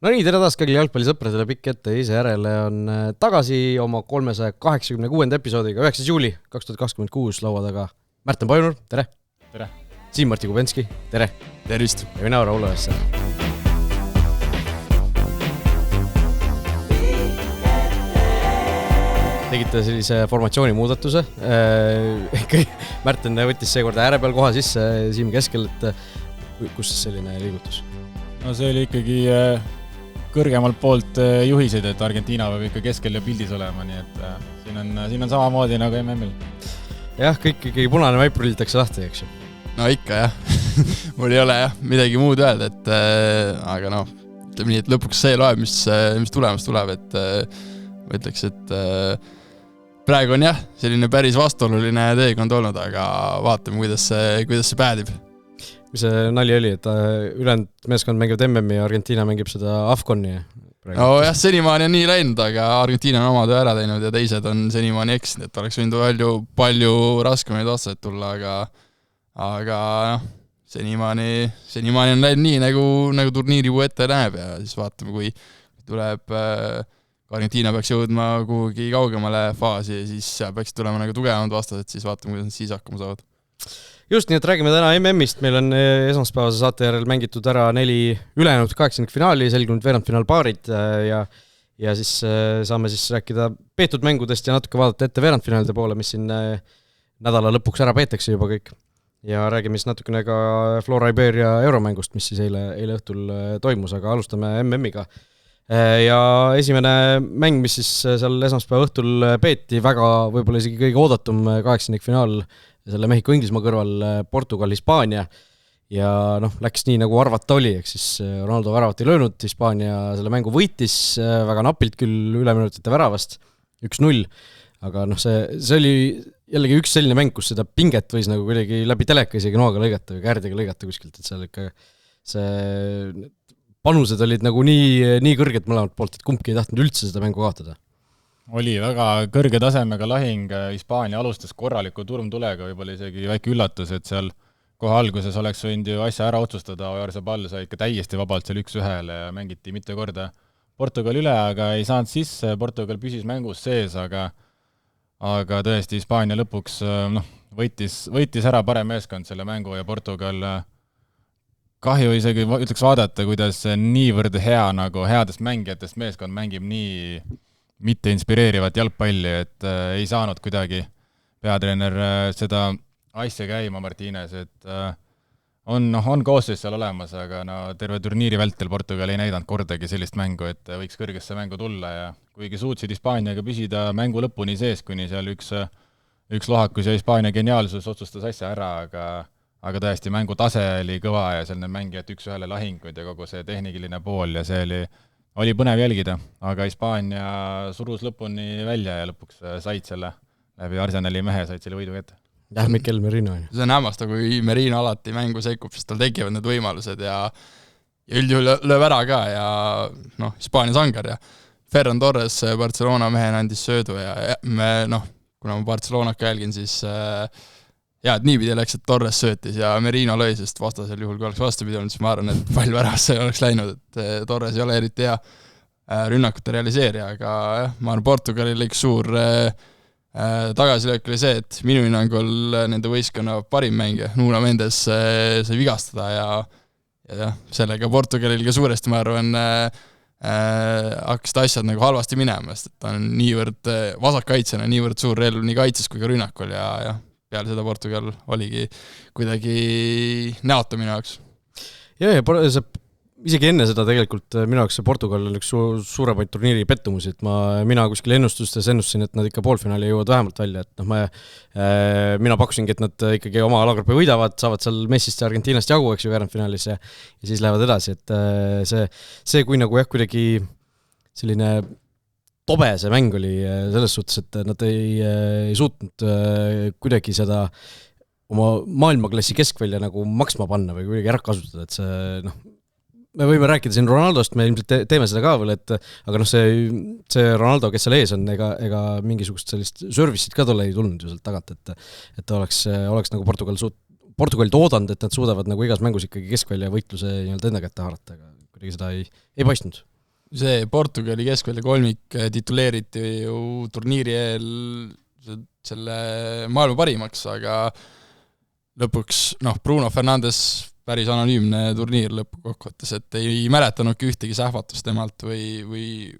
No nii, tere taas kõigile jalgpallisõpradele, pikk ette ise järele on tagasi oma 386. episoodiga 9. juuli 2026 laua taga Märten Pajunur, tere! Tere! Siim-Martti Kubenski, tere! Tervist! Ja mina Raulo Jesse. Tegite sellise formatsiooni muudatuse. Märten võttis seekord ääre peal koha sisse, Siim keskel, et kus selline liigutus? No see oli ikkagi kõrgemalt poolt juhiseid, et Argentiina peab ikka keskel ja pildis olema, nii et siin on samamoodi nagu MM-il. Jah, kõik ikkagi punane vaip rullitakse lahti, eks ju? No ikka jah, mul ei ole jah midagi muud öelda, et aga noh, ütleme nii, et lõpuks see loeb, mis tulemas tuleb, et ma ütleks, et praegu on jah, selline päris vastuoluline teekond olnud, aga vaatame, kuidas see päädib. Mis see nali oli, et ülejäänud meeskond mängivad MM-i ja Argentiina mängib seda Afconi? No jah, senimaani on nii läinud, aga Argentiina on oma töö ära teinud ja teised on senimaani eksinud, et oleks võinud palju raskemaid vastaseid tulla, aga noh, senimaani on läinud nii, nagu turniiripuu ette näeb ja siis vaatame, kui tuleb Argentiina peaks jõudma kuhugi kaugemale faasi ja siis peaks tulema nagu tugevamad vastased, siis vaatame, kuidas nad siis hakkama saavad. Just nii, et räägime täna MM-ist, meil on esmaspäevase saate järel mängitud ära 4 ülejäänud 8. finaali, selgunud veerandfinaalpaarid ja siis saame siis rääkida peetud mängudest ja natuke vaadata ette veerandfinaalide poole, mis siin nädala lõpuks ära peetakse juba kõik. Ja räägime siis natukene ka Flora Iberia euromängust, mis siis eile õhtul toimus, aga alustame MM-iga. Ja esimene mäng, mis siis seal esmaspäeva õhtul peeti, väga võib-olla isegi kõige oodatum 8. finaal selle Mehhiko-Inglismaa kõrval Portugal-Hispaania ja noh, läks nii nagu arvata oli, ehk siis Ronaldo väravat ei löönud, Hispaania selle mängu võitis väga napilt küll üleminutite väravast 1-0, aga noh, see oli jällegi üks selline mäng, kus seda pinget võis nagu kuidagi läbi teleka isegi noaga lõigata või kärdega lõigata kuskilt, et seal ikka see panused olid nagu nii kõrged mõlemalt poolt, et kumbki ei tahtnud üldse seda mängu kaotada. Oli väga kõrge tasemega lahing, Hispaania alustas korraliku turmtulega, võib-olla isegi väike üllatus, et seal kohe alguses oleks võinud ju asja ära otsustada, Ojarzabal sai ikka täiesti vabalt seal 1-1 ja mängiti mitu korda Portugal üle, aga ei saanud sisse, Portugal püsis mängus sees, aga tõesti Hispaania lõpuks võitis ära parem meeskond selle mängu ja Portugal kahju isegi ütleks vaadata, kuidas niivõrd hea nagu headest mängijatest meeskond mängib nii mitte inspireerivat jalgpalli, et ei saanud kuidagi peatreener seda asja käima Martínez, et on koosseis seal olemas, aga terve turniiri vältel Portugal ei näidanud kordagi sellist mängu, et võiks kõrgesse mängu tulla ja kuigi suutsid Hispaaniaga püsida mängu lõpuni sees, kuni seal üks lohakus ja Hispaania geniaalsus otsustas asja ära, aga tõesti mängu tase oli kõva ja seal need mängijad 1-1 lahingud ja kogu see tehniline pool ja see oli põnev jälgida, aga Hispaania surus lõpuni välja ja lõpuks said selle läbi Arsenali mehe, said selle võidu kätte. Jah, Mikel Merino. See on hämmasta, kui Merino alati mängu sekkub, siis tal tekivad need võimalused ja üldjuhul lööb ära ka ja Hispaania sangar ja Ferran Torres Barcelona mehena andis söödu ja kuna ma Barcelonaka jälgin, siis et niipidi läks, et Torres söötis ja Merino lõi, sest vastasel juhul, kui oleks vastupidi olnud, siis ma arvan, et pall värasse oleks läinud, et Torres ei ole eriti hea rünnakute realiseerija, aga ma arvan, Portugalil üks suur tagasilöök oli see, et minu hinnangul nende võistkonna parim mängija, Nuno Mendes sai vigastada ja sellega Portugalil ka suuresti, ma arvan, hakkasid asjad nagu halvasti minema, sest ta on niivõrd vasakkaitsena, niivõrd suur relv nii kaitses kui ka rünnakul ja peale seda Portugal oligi kuidagi näotu minu jaoks. Ja isegi enne seda tegelikult minu jaoks see Portugal on üks suuremaid turniiri pettumusi, et mina kuskil ennustustes ennustasin, et nad ikka poolfinaali jõuavad vähemalt välja, et mina pakkusingi, et nad ikkagi oma alagruppi võidavad, saavad seal Messist ja Argentiinast jagu, eks ju, veerandfinaalis ja siis lähevad edasi, et see kui nagu kuidagi selline tobe see mäng oli selles suhtes, et nad ei suutnud kuidagi seda oma maailmaklassi keskvälja nagu maksma panna või kuidagi ära kasutada, et see me võime rääkida siin Ronaldost, me ilmselt teeme seda ka veel, aga see Ronaldo, kes seal ees on, ega mingisugust sellist service'it ka tolle ei tulnud ju sealt tagant, et oleks nagu Portugalit oodanud, et nad suudavad nagu igas mängus ikkagi keskvälja võitluse enda kätte haarata, aga kuidagi seda ei paistnud. see Portugali keskvälja kolmik tituleeriti ju turniiri eel selle maailma parimaks, aga lõpuks, Bruno Fernandes päris anonüümne turniir lõpukokkuvõttes, et ei mäletanudki ühtegi sähvatust temalt või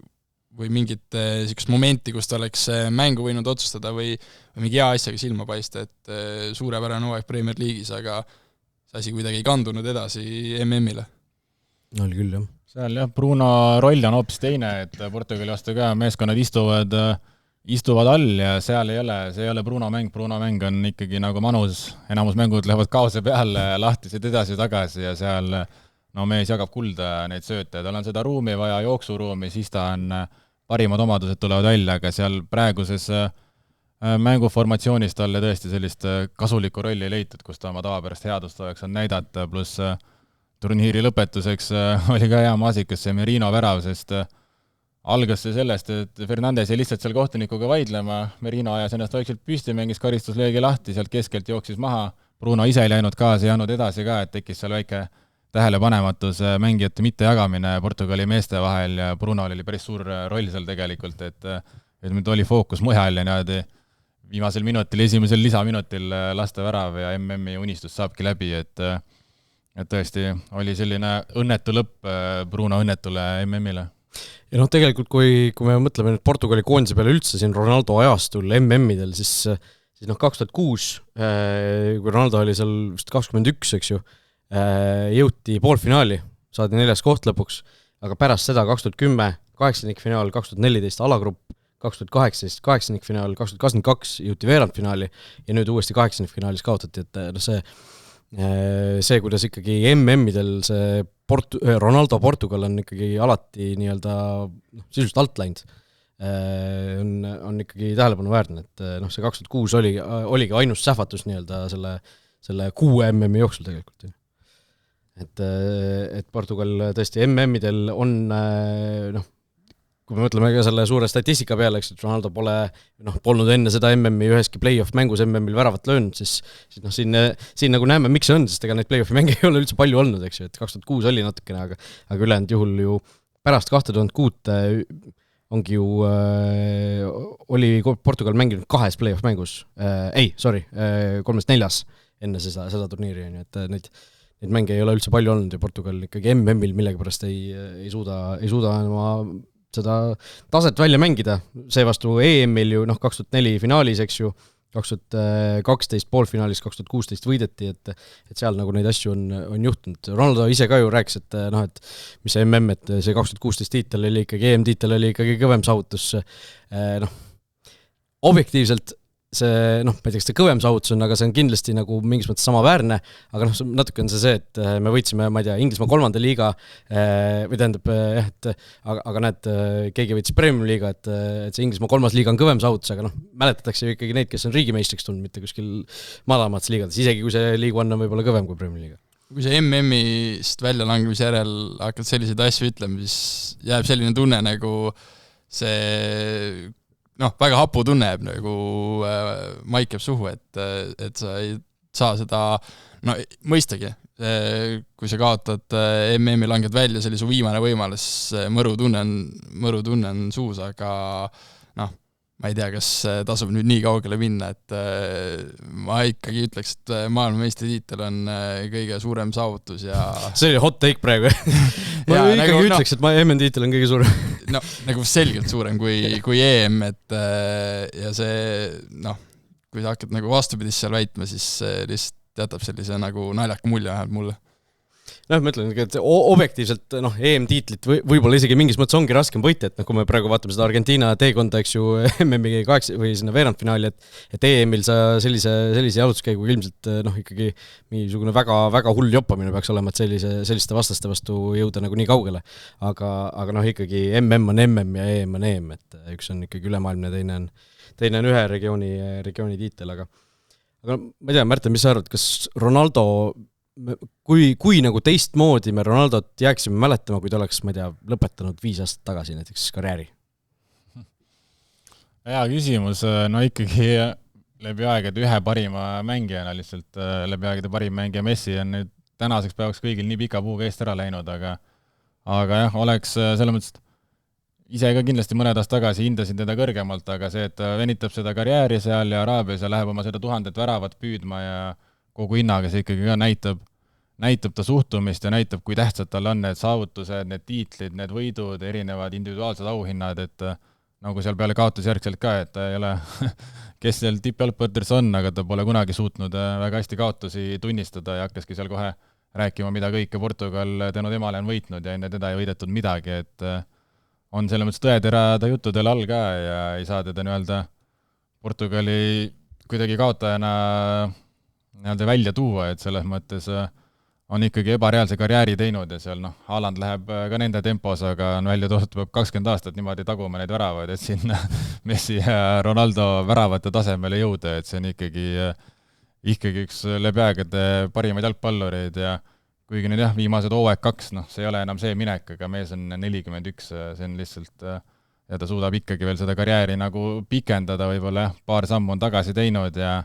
mingit niisugust momenti, kus ta oleks mängu võinud otsustada või mingi hea asjaga silma paista, et suurepärane hooaeg Premier League'is, aga see asi kuidagi ei kandunud edasi MM-ile. Oli küll, jah. Seal jah, Bruno roll on hoopis teine, et Portugali vastu ka meeskonnad istuvad all ja seal see ei ole Bruno mäng on ikkagi nagu manus, enamus mängud lähevad kaose peale, lahtised edasi-tagasi ja seal mees jagab kulda neid sööte, tal on seda ruumi vaja, jooksuruumi, siis ta on parimad omadused tulevad välja, aga seal praeguses mänguformatsioonis talle tõesti sellist kasulikku rolli ei leitud, kus ta oma tavapärast headust oleks on näidata, pluss turniiri lõpetuseks oli ka hea maasikas see Merino värav, sest algas see sellest, et Fernandes jäi lihtsalt seal kohtunikuga vaidlema, Merino ajas ennast vaikselt püsti, mängis karistuslöögi lahti, sealt keskelt jooksis maha, Bruno ise ei läinud kaasa, ei andnud edasi ka, et tekkis seal väike tähelepanematus mängijate mittejagamine Portugali meeste vahel ja Brunol oli päris suur roll seal tegelikult, et nüüd oli fookus mujal ja niimoodi viimasel minutil, esimesel lisaminutil lasta värav ja MM-i unistus saabki läbi, et tõesti oli selline õnnetu lõpp Bruno õnnetule MM-ile. Ja tegelikult, kui me mõtleme nüüd Portugali koondise peale üldse siin Ronaldo ajastul MM-idel, siis 2006, kui Ronaldo oli seal vist 21, eks ju, jõuti poolfinaali, saadi 4. koht lõpuks, aga pärast seda 2010 kaheksandikfinaal, 2014 alagrupp, 2018 kaheksandikfinaal, 2022 jõuti veerandfinaali ja nüüd uuesti kaheksandikfinaalis kaotati, et see, kuidas ikkagi MM-idel see Ronaldo Portugal on ikkagi alati nii-öelda sisuliselt alt läinud, on ikkagi tähelepanuväärne, et see 2006 oligi ainus sähvatus nii-öelda selle 6 MM-i jooksul tegelikult. Et Portugal tõesti MM-idel on kui me mõtleme ka selle suure statistika peale, eks, et Ronaldo polnud enne seda MM-i üheski play-off mängus MM-il väravat löönud, siis siin nagu näeme, miks see on, sest ega neid play-offi mänge ei ole üldse palju olnud, eks ju, et 2006 oli natukene, aga ülejäänud juhul ju pärast 2006 ongi ju, oli Portugal mänginud 2 play-off mängus, 3-4 enne seda turniiri, et neid mänge ei ole üldse palju olnud ja Portugal ikkagi MM-il millegipärast ei suuda seda taset välja mängida, seevastu EM-il ju 2004 finaalis, eks ju, 2012 poolfinaalis, 2016 võideti, et seal nagu neid asju on juhtunud. Ronaldo ise ka ju rääkis, et mis see MM, et see 2016 tiitel oli ikkagi, EM-tiitel oli ikkagi kõvem saavutus, objektiivselt see, ma ei tea, kas see kõvem saavutus on, aga see on kindlasti nagu mingis mõttes samaväärne, aga natuke on see, et me võitsime, ma ei tea, Inglismaa 3. liiga, või tähendab, aga näed, keegi võitsis Premium liiga, et see Inglismaa 3. liiga on kõvem saavutus, aga mäletatakse ju ikkagi neid, kes on riigimeistriks tulnud, mitte kuskil madalamates liigades, isegi kui see liigu on võib-olla kõvem kui Premium liiga. Kui see MM-ist välja langemise järel hakkad selliseid asju ütlema, siis jääb selline tunne nagu see väga hapu tunne jääb nagu maik jääb suhu, et sa ei saa seda, mõistagi, kui sa kaotad MM-i langed välja, see oli su viimane võimalus, mõru tunne on suus, aga ma ei tea, kas tasub nüüd nii kaugele minna, et ma ikkagi ütleks, et maailmameistritiitel on kõige suurem saavutus ja see oli hot take praegu ma ikkagi ütleks, et MM-tiitel on kõige suurem nagu selgelt suurem kui EM, et ja see, kui sa hakkad nagu vastupidist seal väitma, siis lihtsalt jätab sellise nagu naljaka mulje vähemalt mulle. Ma ütlen, et objektiivselt EM-tiitlit võib-olla isegi mingis mõttes ongi raskem võita, et kui me praegu vaatame seda Argentiina teekonda, eks ju, MM-i 8 või sinna veerandfinaali, et EM-il sa sellise jalutuskäiguga ilmselt ikkagi mingisugune väga hull joppamine peaks olema, et selliste vastaste vastu jõuda nagu nii kaugele. Aga ikkagi MM on MM ja EM on EM, et üks on ikkagi ülemaailmne, teine on ühe regiooni tiitel, aga ma ei tea, Märten, mis sa arvad, kas Ronaldo kui nagu teistmoodi me Ronaldot jääksime mäletama, kui ta oleks, ma ei tea, lõpetanud 5 aastat tagasi näiteks karjääri? Hea küsimus, ikkagi läbi aegade ühe parima mängijana lihtsalt, läbi aegade parim mängija Messi on nüüd tänaseks päevaks kõigil nii pika puuga eest ära läinud, aga jah, oleks selles mõttes ise ka kindlasti mõned aastad tagasi hindasin teda kõrgemalt, aga see, et ta venitab seda karjääri seal ja Araabias ja läheb oma seda 1000 väravat püüdma ja kogu hinnaga see ikkagi ka näitab ta suhtumist ja näitab, kui tähtsad tal on need saavutused, need tiitlid, need võidud, erinevad individuaalsed auhinnad, et nagu seal peale kaotusjärgselt ka, et ta ei ole kes seal tippjalgpõrders on, aga ta pole kunagi suutnud väga hästi kaotusi tunnistada ja hakkaski seal kohe rääkima, mida kõike Portugal tänu temale on võitnud ja enne teda ei võidetud midagi, et on selles mõttes tõetera ta juttudel all ka ja ei saa teda nii-öelda Portugali kuidagi kaotajana nii-öelda välja tuua, et selles mõttes on ikkagi ebareaalse karjääri teinud ja seal Haaland läheb ka nende tempos, aga on välja toodud, peab 20 aastat niimoodi taguma neid väravaid, et sinna Messi ja Ronaldo väravate tasemele jõuda, et see on ikkagi üks läbi aegade parimaid jalgpallureid ja kuigi nüüd viimased hooaeg 2, see ei ole enam see minek, aga mees on 41, see on lihtsalt ja ta suudab ikkagi veel seda karjääri nagu pikendada, võib-olla paar sammu on tagasi teinud ja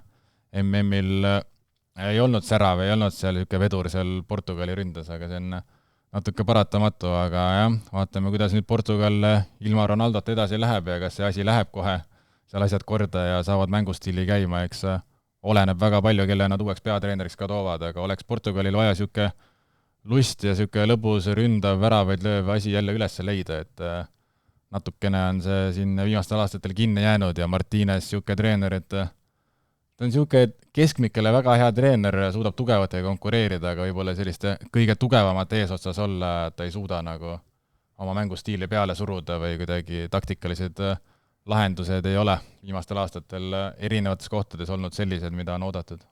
MM-il ei olnud särav, ei olnud seal niisugune vedur seal Portugali ründas, aga see on natuke paratamatu, aga jah, vaatame, kuidas nüüd Portugal ilma Ronaldot edasi läheb ja kas see asi läheb kohe seal asjad korda ja saavad mängustiili käima, eks oleneb väga palju, kelle nad uueks peatreeneriks ka toovad, aga oleks Portugalil vaja niisugune lust ja niisugune lõbus ründav, väravaid lööv asi jälle üles leida, et natukene on see siin viimastel aastatel kinni jäänud ja Martínez niisugune treener, et ta on niisugune keskmikele väga hea treener, suudab tugevatega konkureerida, aga võib-olla selliste kõige tugevamate eesotsas olla, et ta ei suuda nagu oma mängustiili peale suruda või kuidagi taktikalised lahendused ei ole viimastel aastatel erinevates kohtades olnud sellised, mida on oodatud.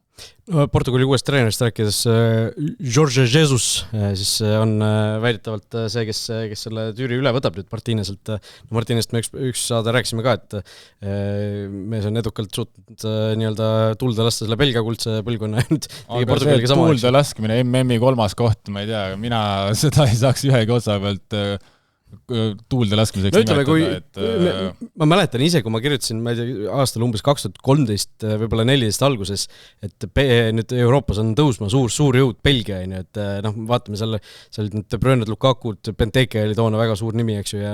Portugali uuest treenerist rääkides Jorge Jesus siis on väidetavalt see, kes selle tüüri üle võtab nüüd Martínezelt. Martínezest me üks saade rääkisime ka, et mees on edukalt suutnud nii-öelda tulda lasta selle Belgia kuldse põlvkonna. Aga see tulda laskmine, MM-i 3. koht, ma ei tea, mina seda ei saaks ühegi otsa pealt tuulde laskmiseks nimetada. Ma mäletan ise, kui ma kirjutasin, ma ei tea, aastal umbes 2013, võib-olla 14 alguses, et nüüd Euroopas on tõusma suur jõud Belgia, et vaatame seal need De Bruyne, Lukakud, Benteke oli toona väga suur nimi, eks ju, ja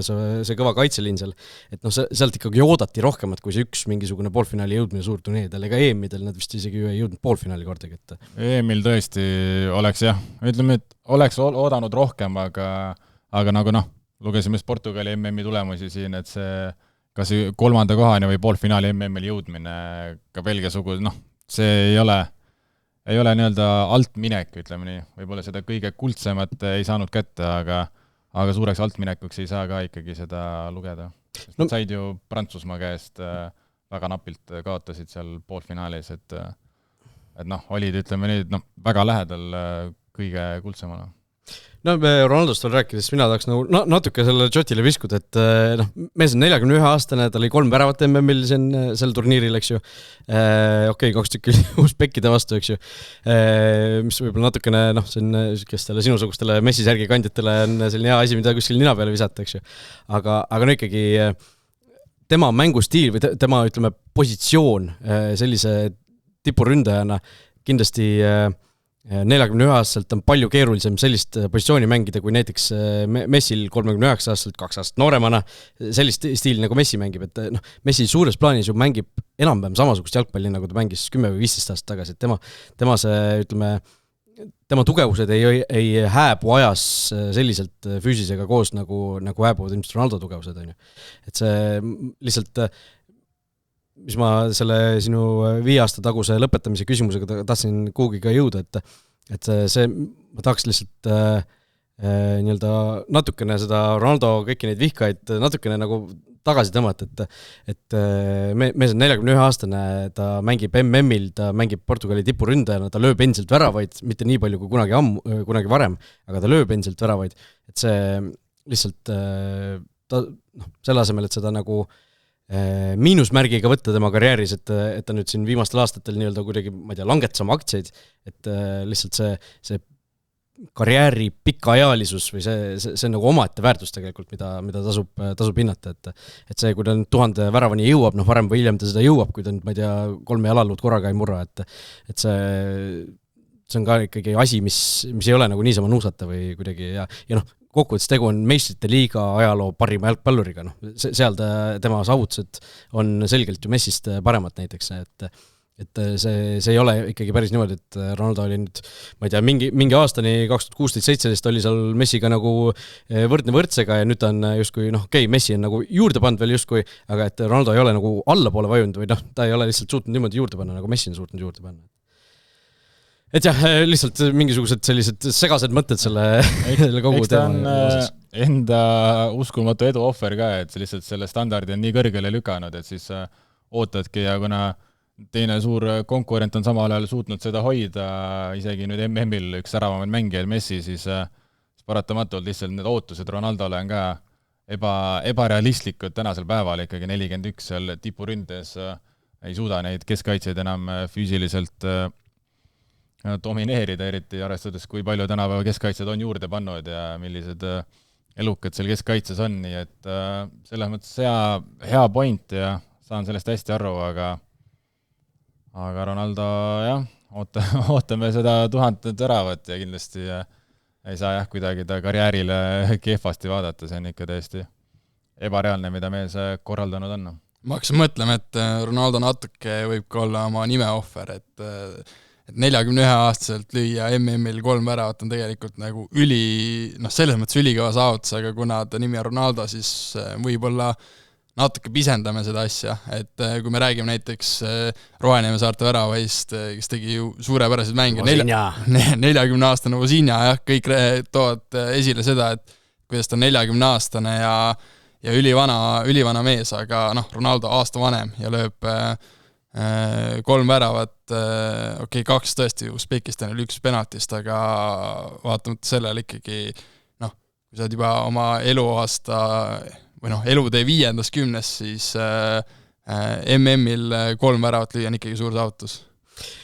see kõva kaitseliin seal, et sealt ikkagi oodati rohkemat kui see üks mingisugune poolfinaali jõudmine suur turniiridel, ega EM-idel nad vist isegi ei jõudnud poolfinaali kordagi. EM-il tõesti oleks ütleme, et oleks oodanud rohkem, aga nagu lugesime Portugali MM-i tulemusi siin, et see kas 3. kohani või poolfinaali MM-il jõudmine ka Belgia sugu, see ei ole nii-öelda altminek, ütleme nii, võib-olla seda kõige kuldsemat ei saanud kätte, aga suureks altminekuks ei saa ka ikkagi seda lugeda. Nad said ju Prantsusmaa käest väga napilt kaotasid seal poolfinaalis, et olid, ütleme nii, väga lähedal kõige kuldsemana. Ronaldost veel rääkides, mina tahaks natuke selle Jotile viskuda, et mees on 41-aastane, tal oli 3 väravat MM-il sel turniiril, eks ju. 2 tükki Usbekide vastu, eks ju. Mis võib-olla natukene, kestele sinusugustele messisärgi kandjatele on selline hea asi, mida kuskil nina peale visata, eks ju. Aga ikkagi tema mängustiil või tema, ütleme, positsioon sellise tipuründajana kindlasti 41-aastaselt on palju keerulisem sellist positsiooni mängida, kui näiteks Messil 39-aastaselt 2 aastat nooremana, sellist stiili nagu Messi mängib, et Messi suures plaanis ju mängib enam-vähem samasugust jalgpalli, nagu ta mängis 10 või 15 aastat tagasi, et tema see, ütleme, tema tugevused ei hääbu ajas selliselt füüsisega koos, nagu hääbuvad ilmselt Ronaldo tugevused, on ju. Et see lihtsalt mis ma selle sinu 5 aasta taguse lõpetamise küsimusega tahtsin kuhugi ka jõuda, et see, ma tahaks lihtsalt nii-öelda natukene seda Ronaldo kõiki neid vihkaid natukene nagu tagasi tõmmata, et mees on 41-aastane, ta mängib MM-il, ta mängib Portugali tipuründajana, ta lööb endiselt väravaid, mitte nii palju kui kunagi varem, aga ta lööb endiselt väravaid, et see lihtsalt selle asemel, et seda nagu miinusmärgiga võtta tema karjääris, et ta nüüd siin viimastel aastatel nii-öelda kuidagi, ma ei tea, langetasama aktsiaid, et lihtsalt see karjääri pikaajalisus või see on nagu omaette väärtus tegelikult, mida tasub hinnata, et see, kui ta nüüd 1000 väravani jõuab, varem või hiljem ta seda jõuab, kui ta nüüd, ma ei tea, 3 jalaluud korraga ei murra, et see on ka ikkagi asi, mis ei ole nagu niisama nuusata või kuidagi ja kokkuvõttes tegu on meistrite liiga ajaloo parima jalgpalluriga, noh, seal tema saavutused on selgelt ju Messist paremad näiteks, et see ei ole ikkagi päris niimoodi, et Ronaldo oli nüüd, ma ei tea, mingi aastani 2016-17 oli seal Messiga nagu võrdne võrdsega ja nüüd ta on justkui, noh, okei, Messi on nagu juurde pannud veel justkui, aga et Ronaldo ei ole nagu allapoole vajunud või noh, ta ei ole lihtsalt suutnud niimoodi juurde panna, nagu Messi on suutnud juurde panna. Et jah, lihtsalt mingisugused sellised segased mõtted selle kogu teema osas. Enda uskumatu edu ohver ka, et lihtsalt selle standardi on nii kõrgele lükanud, et siis ootadki ja kuna teine suur konkurent on samal ajal suutnud seda hoida, isegi nüüd MM-il üks säravamaid mängijaid Messi, siis paratamatult lihtsalt need ootused Ronaldole on ka ebarealistlikud tänasel päeval, ikkagi 41 seal tipuründes ei suuda neid keskkaitseid enam füüsiliselt domineerida, eriti arvestades, kui palju tänapäeva keskkaitsed on juurde pannud ja millised elukad seal keskkaitses on, nii et selles mõttes hea point ja saan sellest hästi aru, aga Ronaldo, jah, ootame seda 1000 väravat ja kindlasti ei saa kuidagi ta karjäärile kehvasti vaadata, see on ikka täiesti ebareaalne, mida mees korraldanud on. Ma hakkasin mõtlema, et Ronaldo natuke võib ka olla oma nime ohver, et 41-aastaselt lüüa MM-il 3 väravat on tegelikult nagu selles mõttes ülikõva saavutus, aga kuna ta nimi on Ronaldo, siis võib-olla natuke pisendame seda asja, et kui me räägime näiteks Roheneeme saarte väravaist, kes tegi ju suurepäraseid mänge, 40-aastane Vozinja, jah, kõik toovad esile seda, et kuidas ta on 40-aastane ja ülivana mees, aga noh, Ronaldo aasta vanem ja lööb 3 väravat, okei, 2 tõesti Usbekistanil 1 penaltist, aga vaatamata sellele ikkagi, noh, kui sa oled juba oma eluaasta või noh, elutee 5-10, siis MM-il 3 väravat lüüa on ikkagi suur saavutus.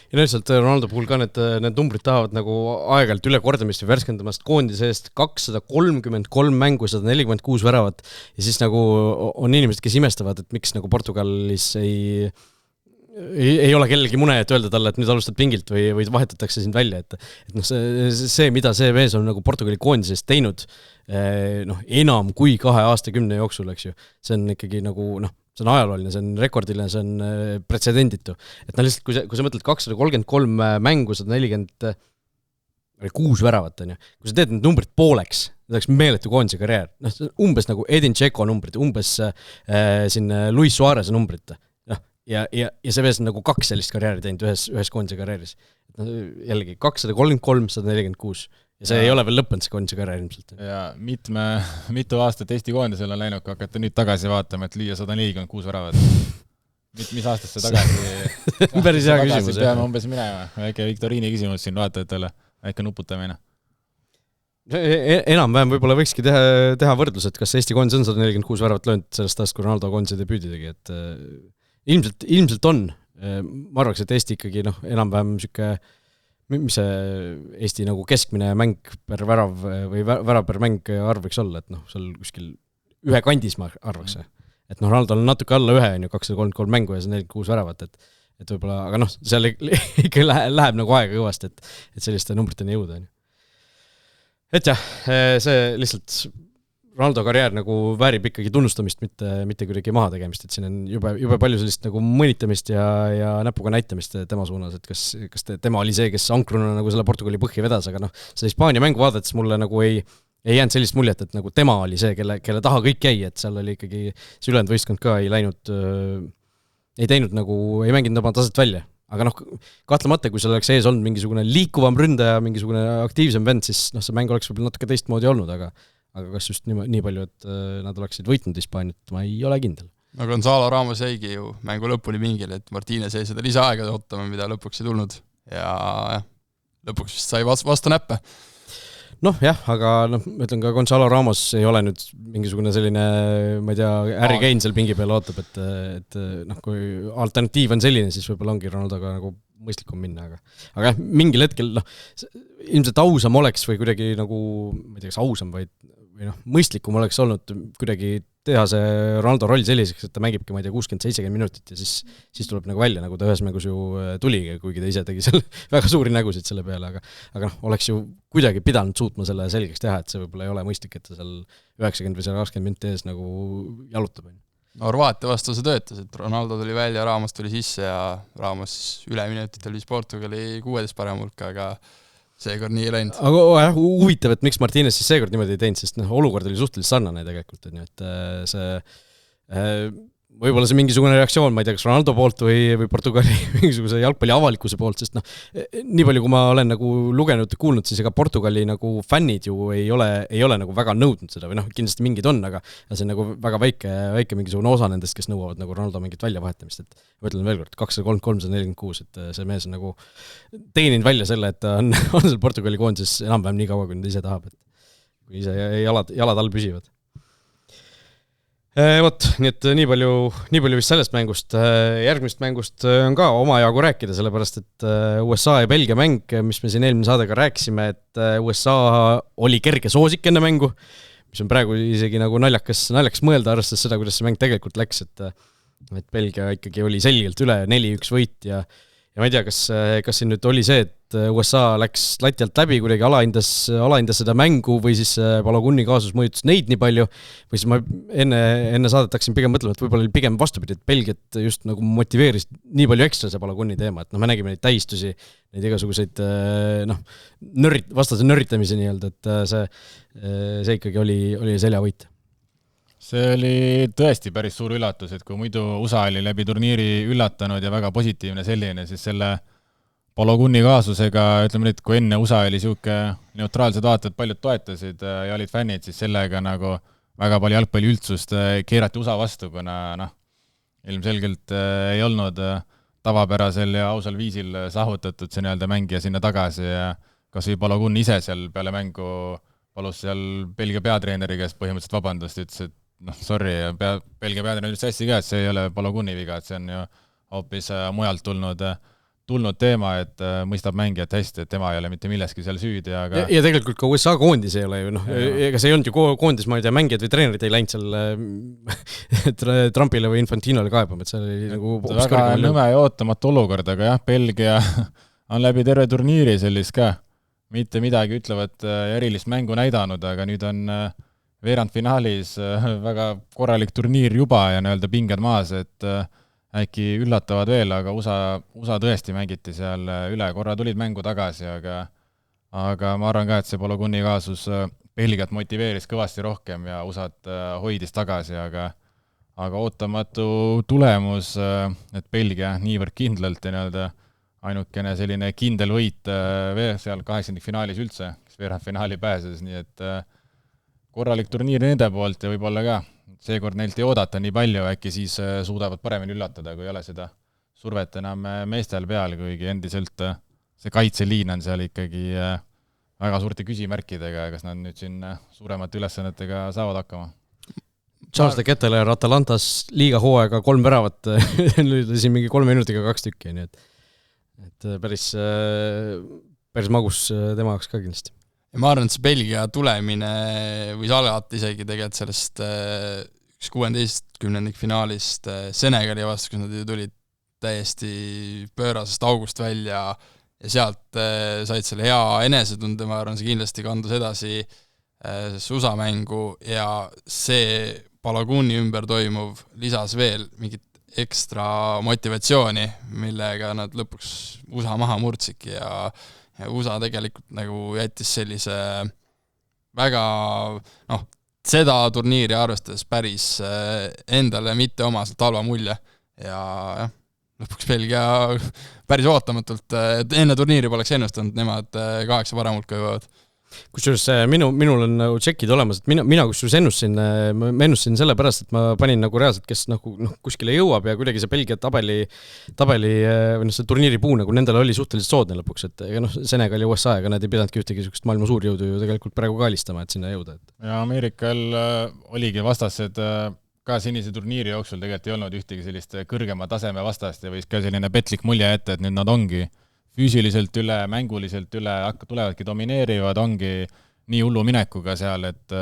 Ja lihtsalt Ronaldo puhul ka need numbrid tahavad nagu aegalt ülekordamist või värskendamast koondise eest 233 mängu, 146 väravat ja siis nagu on inimesed, kes imestavad, et miks nagu Portugalis ei ole kellelgi mune, et öelda talle, et nüüd alustad pingilt või vahetatakse sind välja, et noh, see, mida see mees on nagu Portugali koondisest teinud, noh, enam kui 2 aastakümne jooksul, eks ju, see on ikkagi nagu, noh, see on ajalooline, see on rekordiline, see on pretsedenditu. Et lihtsalt, kui sa mõtled 233 mängu, 146 väravat, on ju, kui sa teed need numbrid pooleks, see oleks meeletu koondise karjäär, noh, umbes nagu Edin Dzeko numbrid, umbes siin Luis Suarez numbrid, ja see mees on nagu 2 sellist karjääri teinud ühes koondise karjääris. Jällegi 233, 146 ja see ei ole veel lõppenud see koondise karjäär ilmselt. Ja mitu aastat Eesti koondisel on läinud, kui hakata nüüd tagasi vaatama, et lüüa 146 väravat. Mis aastast see tagasi? Päris hea küsimus. Peame umbes minema. Väike Viktoriini küsimus siin vaatajatele, väike nuputamine. Enam-vähem võib-olla võikski teha võrdlus, et kas Eesti koondis on 146 väravat löönud sellest taas, kui Ronaldo koondise debüüdi tegi, et ilmselt on. Ma arvaks, et Eesti ikkagi enam-vähem siuke, mis see Eesti nagu keskmine mäng per värav või värav per mäng arv võiks olla, et seal kuskil ühe kandis ma arvaks. Et Ronaldo on natuke alla 1, 233 mängu ja 146 väravat, et võib-olla, aga seal ikka läheb nagu aega kõvasti, et selliste numbriteni jõuda. Et jah, see lihtsalt Ronaldo karjäär nagu väärib ikkagi tunnustamist, mitte kuidagi maha tegemist, et siin on juba palju sellist nagu mõnitamist ja näpuga näitamist tema suunas, et kas tema oli see, kes ankruna nagu selle Portugali põhja vedas, aga see Hispaania mängu vaadates mulle nagu ei jäänud sellist muljet, et nagu tema oli see, kelle taha kõik jäi, et seal oli ikkagi see ülejäänud võistkond ka ei mänginud oma taset välja. Aga kahtlemata, kui seal oleks ees olnud mingisugune liikuvam ründaja, mingisugune aktiivsem vend, siis see mäng oleks võib-olla natuke teistmoodi olnud, aga kas just nii palju, et nad oleksid võitnud Hispaaniat, ma ei ole kindel. No Gonzalo Ramos jäigi ju mängu lõpuni mingil, et Martínez jäi seda lisaaega ootama, mida lõpuks ei tulnud. Ja lõpuks vist sai vastu näppe. Jah, aga ma ütlen ka Gonzalo Ramos ei ole nüüd mingisugune selline, ma ei tea, Harry Kane seal pingi peal ootab, et kui alternatiiv on selline, siis võib-olla ongi Ronaldoga nagu mõistlikum minna, aga mingil hetkel ilmselt ausam oleks või kuidagi nagu, ma ei tea, kas ausam, või noh, mõistlikum oleks olnud kuidagi teha see Ronaldo roll selliseks, et ta mängibki, ma ei tea, 60-70 minutit ja siis tuleb nagu välja, nagu ta ühes mängus ju tuligi, kuigi ta ise tegi seal väga suuri nägusid selle peale, aga noh, oleks ju kuidagi pidanud suutma selle selgeks teha, et see võib-olla ei ole mõistlik, et ta seal 90 või 120 minuti ees nagu jalutab. Horvaatia vastu see töötas, et Ronaldo tuli välja, Ramos tuli sisse ja Ramos üle minutitel viis Portugali 16 parem hulka, aga seekord nii ei läinud. Aga huvitav, et miks Martínez siis seekord niimoodi ei teinud, sest olukord oli suhteliselt sarnane tegelikult, et see võib-olla see mingisugune reaktsioon, ma ei tea, kas Ronaldo poolt või Portugali mingisuguse jalgpalli avalikkuse poolt, sest nii palju, kui ma olen nagu lugenud ja kuulnud, siis ega Portugali nagu fännid ju ei ole nagu väga nõudnud seda või kindlasti mingid on, aga see on nagu väga väike mingisugune osa nendest, kes nõuavad nagu Ronaldo mingit väljavahetamist, et ma ütlen veel kord, 203-346, et see mees on nagu teeninud välja selle, et ta on seal Portugali koondises enam-vähem nii kaua, kui ta ise tahab, et kui ise jalad all püsivad. Vot, nii et nii palju vist sellest mängust. Järgmist mängust on ka omajagu rääkida, sellepärast et USA ja Belgia mäng, mis me siin eelmine saadega rääkisime, et USA oli kerge soosik enne mängu, mis on praegu isegi nagu naljakas mõelda, arvestades seda, kuidas see mäng tegelikult läks, et Belgia ikkagi oli selgelt üle 4-1 võit ja ma ei tea, kas siin nüüd oli see, et USA läks lati alt läbi, kuidagi alahindas seda mängu või siis Baloguni kaasus mõjutas neid nii palju või siis ma enne saadet hakkasin pigem mõtlema, et võib-olla oli pigem vastupidi, et Belgiat just nagu motiveeris nii palju ekstra see Baloguni teema, et me nägime neid tähistusi, neid igasuguseid vastase nörritamise nii-öelda, et see ikkagi oli seljavõit. See oli tõesti päris suur üllatus, et kui muidu USA oli läbi turniiri üllatanud ja väga positiivne selline, siis selle Baloguni kaasusega, ütleme nüüd, kui enne USA oli siuke neutraalsed vaated, paljud toetasid ja olid fännid, siis sellega nagu väga palju jalgpalli üldsust keerati USA vastu, kuna ilmselgelt ei olnud tavapärasel ja ausal viisil saavutatud see nii-öelda mängija sinna tagasi ja kas või Balogun ise seal peale mängu palus seal Belgia peatreeneri käest põhimõtteliselt vabandust, ütles, et sorry, Belgia peatreener ütles hästi ka, et see ei ole Baloguni viga, et see on ju hoopis mujalt tulnud teema, et mõistab mängijat hästi, et tema ei ole mitte milleski seal süüdi. Aga... Ja tegelikult ka USA koondis ei ole ju, ega see ei olnud ju koondis, ma ei tea, mängijad või treenerid ei läinud seal Trumpile või Infantinole kaebama, et see oli nagu... Väga nõme ja ootamatu olukord, aga jah, Belgia on läbi terve turniiri sellist ka mitte midagi ütlevat erilist mängu näidanud, aga nüüd on veerandfinaalis väga korralik turniir juba ja nii-öelda pinged maas, et äkki üllatavad veel, aga USA tõesti mängiti seal üle, korra tulid mängu tagasi, aga ma arvan ka, et see Baloguni kaasus Belgiat motiveeris kõvasti rohkem ja USA-t hoidis tagasi, aga ootamatu tulemus, et Belgia niivõrd kindlalt ja nii-öelda ainukene selline kindel võit seal 80 finaalis üldse, kes veerandfinaali pääses, nii et korralik turniir nende poolt ja võib-olla ka seekord neilt ei oodata nii palju, äkki siis suudavad paremini üllatada, kui ei ole seda survet enam meestel peal, kuigi endiselt see kaitseliin on seal ikkagi väga suurte küsimärkidega, kas nad nüüd siin suuremate ülesannetega saavad hakkama. Charles de Ketteler Atalantas liiga hooaega 3 väravat lüüdasin mingi 3 minutiga 2 tükki, nii et päris magus tema jaoks ka kindlasti. Ja ma arvan, et see Belgia tulemine võis alati isegi tegelikult sellest 16. finaalist Senegali vastu, kus nad tulid täiesti pöörasest august välja ja sealt said selle hea enesetunde, ma arvan, see kindlasti kandus edasi USA mängu ja see Baloguni ümber toimuv lisas veel mingit ekstra motivatsiooni, millega nad lõpuks USA maha murdsidki ja USA tegelikult nagu jättis sellise väga, seda turniiri arvestades päris endale mitte omaselt halva mulje ja lõpuks Belgia päris ootamatult, enne turniiri poleks ennustanud, nemad 8 parem hulka jõuavad. Kusjuures minul on nagu tšekid olemas, et mina kusjuures ennustasin selle pärast, et ma panin nagu reaalselt, kes kuskile jõuab ja kuidagi see Belgia tabeli või see turniiri puu nagu nendele oli suhteliselt soodne lõpuks, et Senegal ja USA, ega nad ei pidanudki ühtegi sükest maailma suurjõudu ju tegelikult praegu ka alistama, et sinna jõuda. Ja Ameerikal oligi vastased ka senise turniiri jooksul tegelikult ei olnud ühtegi sellist kõrgema taseme vastast ja võis ka selline petlik mulje ette, et nüüd nad ongi füüsiliselt üle, mänguliselt üle, tulevadki domineerivad, ongi nii hullu minekuga seal, et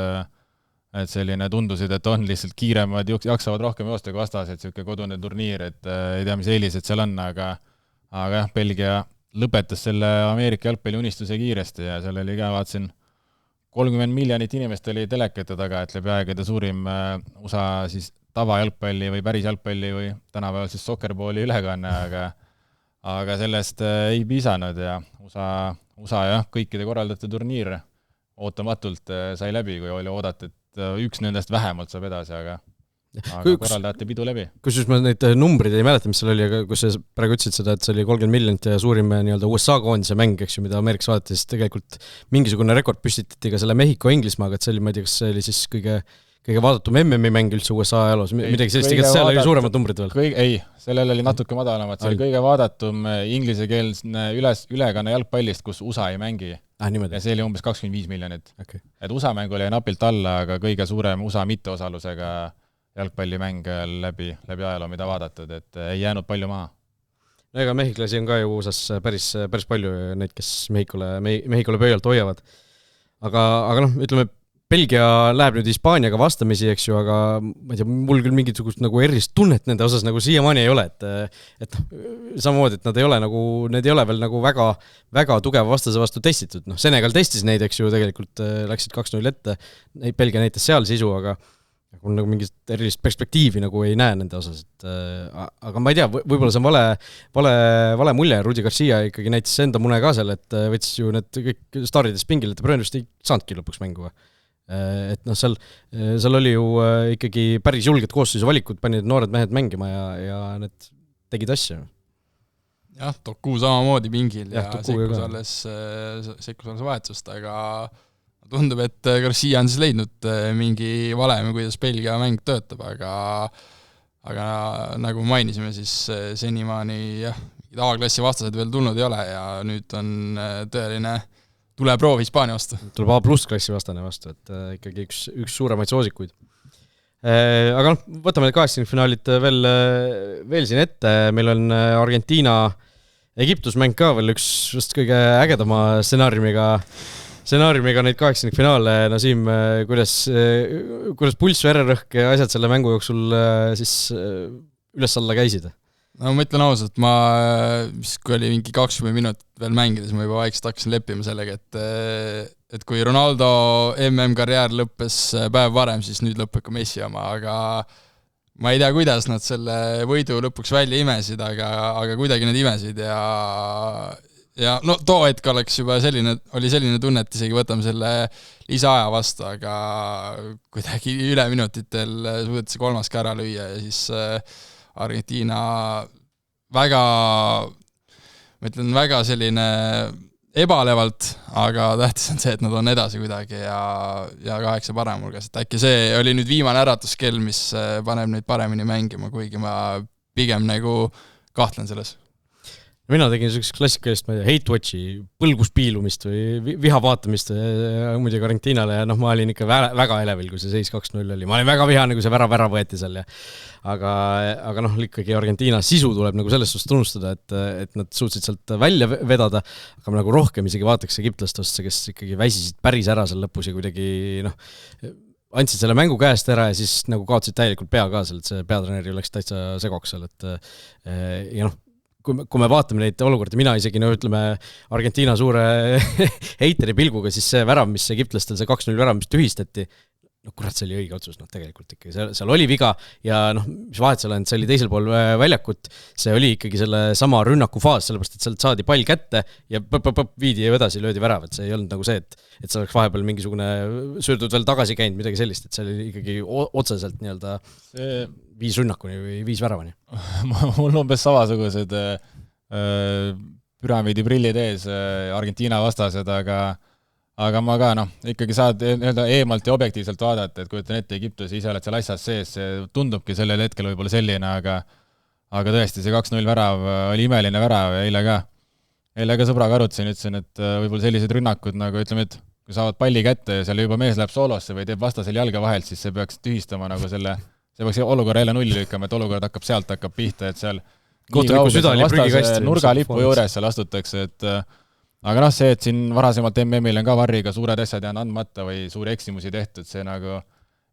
et selline tundusid, et on lihtsalt kiiremad, jaksavad rohkem joosta kui vastased, niisugune kodune turniir, et ei tea, mis eelised seal on, aga jah, Belgia lõpetas selle Ameerika jalgpalli unistuse kiiresti ja seal oli ka, vaatasin, 30 miljonit inimest oli telekate taga, et läbi aegade suurim USA siis tavajalgpalli või päris jalgpalli või tänapäeval siis soccerballi ülekanne, aga sellest ei piisanud ja USA jah, kõikide korraldajate turniir ootamatult sai läbi, kui oli oodata, et üks nendest vähemalt saab edasi, aga korraldajate pidu läbi. Kusjuures ma neid numbrid ei mäleta, mis seal oli, aga kus sa praegu ütlesid seda, et see oli 30 miljonit ja suurim nii-öelda USA koondise mäng, eks ju, mida Ameerikas vaadati, siis tegelikult mingisugune rekord püstitati ka selle Mehhiko-Inglismaaga, et see oli, ma ei tea, kas see oli siis kõige vaadatum MM-i mäng üldse USA ajaloos, midagi sellist, ega seal oli suuremad numbrid veel? Ei, sellel oli natuke madalamad, see oli kõige vaadatum inglisekeelne ülekanne jalgpallist, kus USA ei mängi. Ja see oli umbes 25 miljonit. Okay. Et USA mäng oli napilt alla, aga kõige suurem USA mitteosalusega jalgpallimäng läbi ajaloo, mida vaadatud, et ei jäänud palju maha. No ega mehhiklasi on ka ju USA-s päris palju neid, kes Mehhikole pöialt hoiavad. Aga ütleme, Belgia läheb nüüd Hispaaniaga vastamisi, eks ju, aga ma ei tea, mul küll mingisugust nagu erilist tunnet nende osas nagu siiamaani ei ole, et samamoodi, et need ei ole veel nagu väga tugeva vastase vastu testitud. Senegal testis neid, eks ju, tegelikult läksid 2-0 ette, Belgia näitas seal sisu, aga mul nagu mingit erilist perspektiivi nagu ei näe nende osas, aga ma ei tea, võib-olla see on vale mulje, Rudi Garcia ikkagi näitas enda mune ka seal, et võttis ju need kõik staarides pingil, et Brönnust ei saanudki lõpuks mängu. Et seal oli ju ikkagi päris julged koosseisu valikud, pani need noored mehed mängima ja need tegid asja. Jah, Toku samamoodi pingil ja sekkus alles vahetust, aga tundub, et Garcia on siis leidnud mingi valemi, kuidas Belgia mäng töötab, aga nagu mainisime, siis senimaani A-klassi vastased veel tulnud ei ole ja nüüd on tõeline tuleproov Hispaania vastu. Tuleb A+-klassi vastane vastu, et ikkagi üks suuremaid soosikuid. Aga võtame need 80-finaalid veel siin ette, meil on Argentiina-Egiptus mäng ka veel üks just kõige ägedama stsenaariumiga neid 80-finaale. Siim, kuidas pulss, vererõhk ja asjad selle mängu jooksul siis üles-alla käisid? No ma ütlen ausalt, kui oli mingi 20 minutit veel mängida, siis ma juba vaikselt hakkasin leppima sellega, et kui Ronaldo MM-karjäär lõppes päev varem, siis nüüd lõppeb ka Messi oma, aga ma ei tea, kuidas nad selle võidu lõpuks välja imesid, aga kuidagi nad imesid ja no too hetk oli selline tunne, et isegi võtame selle lisaaja vastu, aga kuidagi üle minutitel suudeti see kolmas ka ära lüüa ja siis Argentiina väga selline ebalevalt, aga tähtis on see, et nad on edasi kuidagi ja 8 parem hulgas. Et äkki see oli nüüd viimane äratuskell, mis paneb neid paremini mängima, kuigi ma pigem nagu kahtlen selles. Mina tegin sellisest klassikalist, hate-watchi, põlguspiilumist või viha vaatamist muidugi Argentiinale ja ma olin ikka väga elevil, kui see seis 2-0 oli. Ma olin väga vihane, kui see värav ära võeti seal. Aga ikkagi Argentiina sisu tuleb nagu sellest tunnustada, et nad suutsid sealt välja vedada, aga ma nagu rohkem isegi vaataks egiptlaste ossa, kes ikkagi väsisid päris ära seal lõpus ja kuidagi andsid selle mängu käest ära ja siis nagu kaotsid täielikult pea ka seal, et see peatreener ju läks täitsa segoks seal, ja kui me vaatame neid olukordi, mina isegi Argentiina suure heiteri pilguga, siis see värav, mis egiptlastel see 2-0 värav, mis tühistati, kurat, see oli õige otsus, tegelikult ikkagi, seal oli viga ja mis vahet seal on, see oli teisel pool väljakut, see oli ikkagi selle sama rünnaku faas, sellepärast, et sealt saadi pall kätte ja viidi edasi, löödi värav, et see ei olnud nagu see, et see oleks vahepeal mingisugune söödud veel tagasi käinud, midagi sellist, et see oli ikkagi otseselt nii-öelda 5 rünnakuni või 5 väravani. Mul umbes samasugused püramiidi prillid ees Argentiina vastased, aga ma ka ikkagi saad eemalt ja objektiivselt vaadata, et kujutan ette Egiptus, ise oled seal asjas sees, see tundubki sellel hetkel võib-olla selline, aga tõesti see 2-0 värav oli imeline värav ja eile ka sõbraga arutasin, ütlesin, et võib-olla sellised rünnakud, nagu ütleme, et kui saavad palli kätte ja seal juba mees läheb soolosse või teeb vastasel jalga vahelt, siis see peaks tühistama nagu see peaks olukorra jälle nulli lükkama, et olukord hakkab pihta, et seal nurgalipu juures seal astutakse, aga see, et siin varasemalt MM-il on ka varriga suured asjad jäänud andmata või suuri eksimusi tehtud, see nagu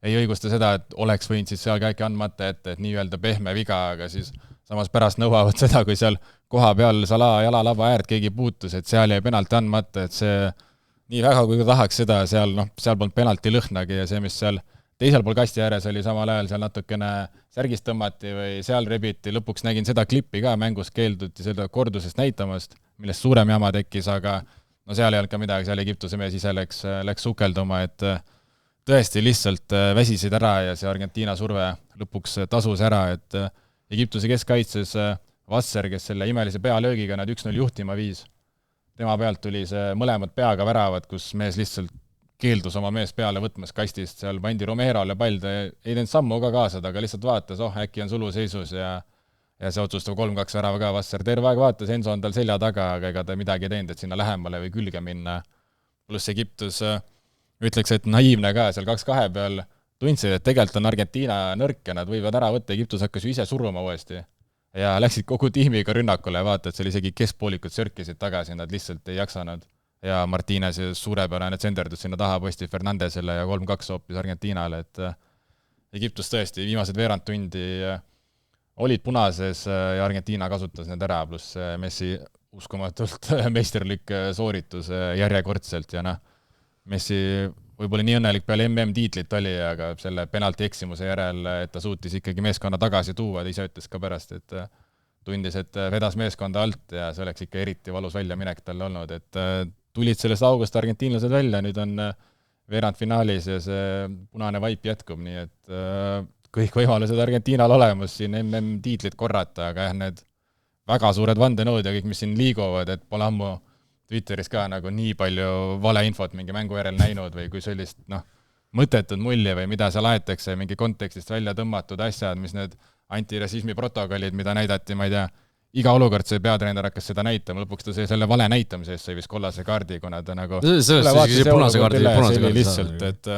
ei õigusta seda, et oleks võinud siis seal ka äkki andmata ette, et nii-öelda pehme viga, aga siis samas pärast nõuavad seda, kui seal koha peal Salah jalalaba äärt keegi puutus, et seal jäi penalti andmata, et see nii väga, kui tahaks seda, seal polnud penalti lõhnagi ja see, mis seal teisel pool kasti ääres oli samal ajal, seal natukene särgist tõmmati või seal rebiti, lõpuks nägin seda klippi ka, mängus keelduti seda kordusest näitamast, millest suurem jama tekkis, aga no seal ei olnud ka midagi, seal Egiptuse mees ise läks sukelduma, et tõesti lihtsalt väsisid ära ja see Argentiina surve lõpuks tasus ära, et Egiptuse keskkaitses Vasser, kes selle imelise pealöögiga nad 1-0 juhtima viis, tema pealt tuli see mõlemad peaga väravad, kus mees lihtsalt keeldus oma mees peale võtmas kastist, seal pandi Romerole pall, ta ei teinud sammu ka kaasa, aga lihtsalt vaatas, äkki on suluseisus ja see otsustav 3-2 värava ka Vasser. Terve aeg vaatas, Enzo on tal selja taga, aga ega ta midagi ei teinud, et sinna lähemale või külge minna. Pluss Egiptus ütleks, et naiivne ka, seal 2-2 peal tundsid, et tegelikult on Argentiina nõrk ja nad võivad ära võtta, Egiptus hakkas ju ise suruma uuesti. Ja läksid kogu tiimiga rünnakule, vaata, et seal isegi keskpoolikud sörkisid tagasi, nad lihtsalt ei jaksanud. Ja Martínez suurepärane tsenderdus sinna taha posti Fernandesele ja 3-2 hoopis Argentiinale, et Egiptus tõesti viimased veerand tundi olid punases ja Argentiina kasutas need ära, pluss Messi uskumatult meisterlik sooritus järjekordselt ja Messi võib-olla nii õnnelik peale MM-tiitlit oli, aga selle penalti eksimuse järel, et ta suutis ikkagi meeskonna tagasi tuua, ta ise ütles ka pärast, et tundis, et vedas meeskonda alt ja see oleks ikka eriti valus väljaminek talle olnud, et tulid sellest august argentiinlased välja, nüüd on veerandfinaalis ja see punane vaip jätkub, nii et kõik võimalused Argentiinal olemas siin MM-tiitlit korrata, aga need väga suured vandenõud ja kõik, mis siin liiguvad, et pole ammu Twitteris ka nagu nii palju valeinfot mingi mängu järel näinud või kui sellist mõttetud mulje või mida seal aetakse, mingi kontekstist välja tõmmatud asjad, mis need antirassismi protokollid, mida näidati, ma ei tea, iga olukord see peatreener hakkas seda näitama, lõpuks ta selle vale näitamise eest sai vist kollase kaardi, kuna ta nagu punase kaardi lihtsalt, et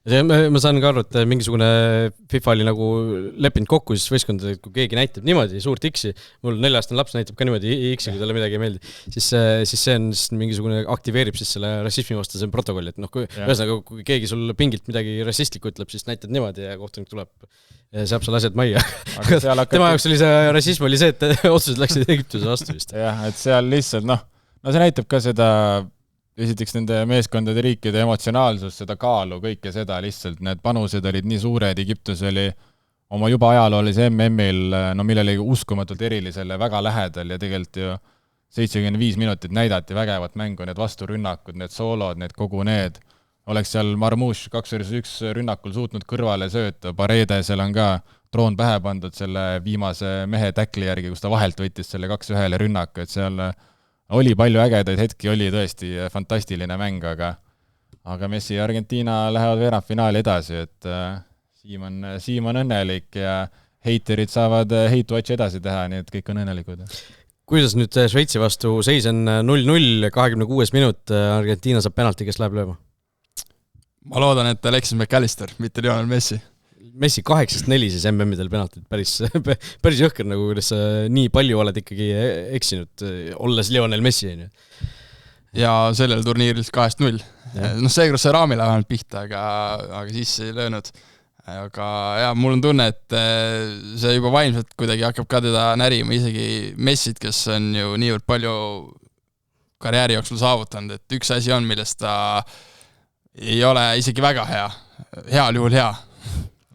ma saan ka aru, et mingisugune FIFA oli nagu leppinud kokku siis võistkond, et kui keegi näitab niimoodi suurt X-i, mul 4-aastane laps näitab ka niimoodi X-i, kui talle midagi ei meeldi, siis see on mingisugune, aktiveerib siis selle rassismivastase protokolli, et kui ühesõnaga, kui keegi sul pingilt midagi rassistlikku ütleb, siis näitad niimoodi ja kohtunik tuleb ja saab seal asjad majja. Tema jaoks oli see rassism oli see, et otsused läksid Egiptuse vastu vist. Jah, et seal lihtsalt, see näitab ka seda esiteks nende meeskondade riikide emotsionaalsust, seda kaalu, kõike seda lihtsalt, need panused olid nii suured, Egiptus oli oma juba ajaloolise MM-il, millele uskumatult erilisele väga lähedal ja tegelikult ju 75 minutit näidati vägevat mängu, need vasturünnakud, need soolod, need kogu need, oleks seal Marmouche 2-1 rünnakul suutnud kõrvale sööta, Paredesel on ka troon pähe pandud selle viimase mehe täkli järgi, kus ta vahelt võttis selle 2-1 rünnaku, et seal oli palju ägedaid hetki, oli tõesti fantastiline mäng, aga Messi ja Argentiina lähevad veerandfinaali edasi, et Siim on õnnelik ja heiterid saavad hate watch edasi teha, nii et kõik on õnnelikud. Kuidas nüüd Šveitsi vastu seis on 0-0, 26 minut, Argentiina saab penalti, kes läheb lööma? Ma loodan, et Alexis McAllister, mitte Lionel Messi. Messi 8-4 siis MM-idel penaltid, päris jõhker, nagu kuidas sa nii palju oled ikkagi eksinud, olles Lionel Messi. Ja sellel turniiril 2-0. Seegrus see raamile vähemalt pihta, aga siis ei löönud. Aga jah, mul on tunne, et see juba vaimselt kuidagi hakkab ka teda närima, isegi Messit, kes on ju niivõrd palju karjääri jooksul saavutanud, et üks asi on, millest ta ei ole isegi väga hea, heal juhul hea.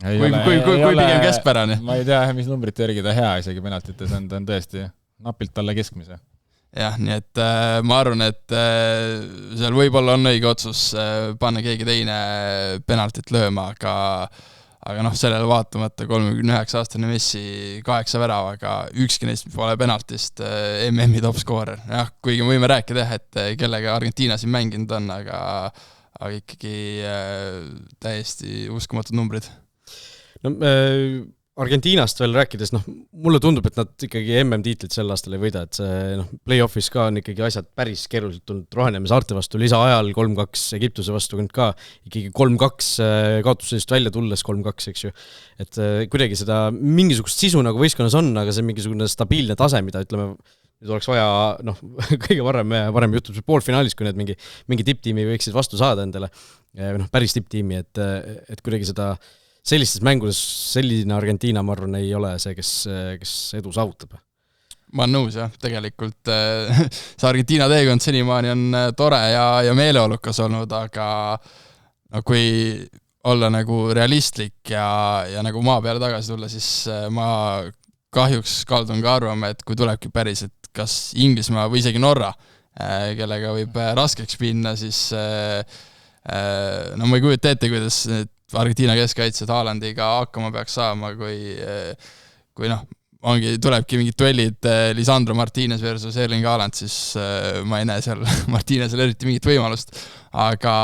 Kui pigem keskpärane. Ma ei tea, mis numbrit järgi ta hea isegi penaltites on, ta on tõesti napilt talle keskmise. Jah, nii et ma arvan, et seal võib-olla on õige otsus panna keegi teine penaltit lööma, aga sellele vaatamata 39-aastane Messi 8 väravaga, ükski neist pole penaltist MM-i topskoorer. Jah, kuigi me võime rääkida, et kellega Argentiina siin mänginud on, aga ikkagi täiesti uskumatud numbrid. Argentiinast veel rääkides, mulle tundub, et nad ikkagi MM-tiitlit sel aastal ei võida, et see play-offis ka on ikkagi asjad päris keeruliselt tulnud Roheneeme saarte vastu, lisaajal 3-2 Egiptuse vastu ka ikkagi 3-2 kaotusest välja tulles 3-2, eks ju. Et kuidagi seda mingisugust sisu nagu võistkonnas on, aga see mingisugune stabiilne tase, mida ütleme, nüüd oleks vaja, kõige varem juhtub see poolfinaalis, kui need mingi tipptiimi võiksid vastu saada endale. päris tipptiimi, et kuidagi seda sellistes mängudes selline Argentiina, ma arvan, ei ole see, kes edu saavutab. Ma olen nõus, jah, tegelikult see Argentiina teekond senimaani on tore ja meeleolukas olnud, aga no kui olla nagu realistlik ja nagu maa peale tagasi tulla, siis ma kahjuks kaldun ka arvama, et kui tulebki päris, et kas Inglismaa või isegi Norra, kellega võib raskeks minna, siis no ma ei kujuta ette, kuidas Argentiina keskkaitsjad Haalandiga hakkama peaks saama, kui noh, tulebki mingid duellid Lisandro Martínez versus Erling Haaland, siis ma ei näe seal Martínezil eriti mingit võimalust, aga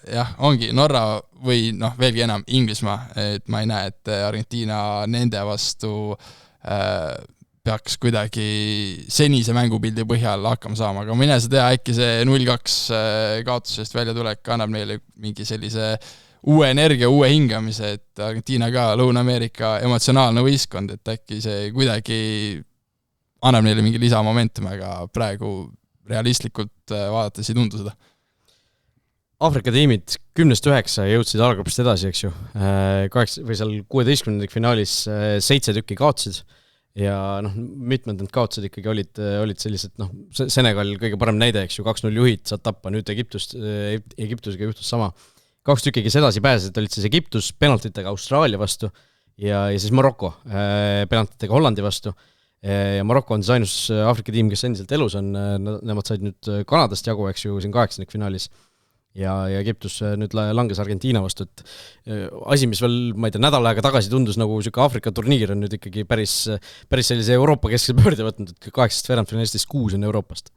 jah, ongi Norra või noh, veelgi enam Inglismaa, et ma ei näe, et Argentiina nende vastu peaks kuidagi senise mängupildi põhjal hakkama saama, aga mine sa tea, äkki see 0-2 kaotusest välja tulek annab neile mingi sellise uue energia, uue hingamise, et Argentiina ka Lõuna-Ameerika emotsionaalne võistkond, et äkki see kuidagi annab neile mingi lisamomentum, aga praegu realistlikult vaadates ei tundu seda. Aafrika tiimid 10-9 jõudsid algrupist edasi, eks ju. 8 või seal 16. finaalis 7 tükki kaotsid ja noh, mitmed need kaotused ikkagi olid sellised, noh, Senegal kõige parem näide, eks ju, 2-0 juhid saad tappa, nüüd Egiptusega juhtus sama. 2 tükki, kes edasi pääsesid, olid siis Egiptus penaltitega Austraalia vastu ja siis Maroko penaltitega Hollandi vastu. Ja Maroko on siis ainus Aafrika tiim, kes endiselt elus on, nemad said nüüd Kanadast jagu, eks ju, siin 8. finaalis. Ja Egiptus nüüd langes Argentiina vastu, et asi, mis veel, ma ei tea, nädal aega tagasi tundus nagu selline Aafrika turniir, on nüüd ikkagi päris sellise Euroopa keskse pöörde võtnud, et 8 veerandfinalistist 6 on Euroopast.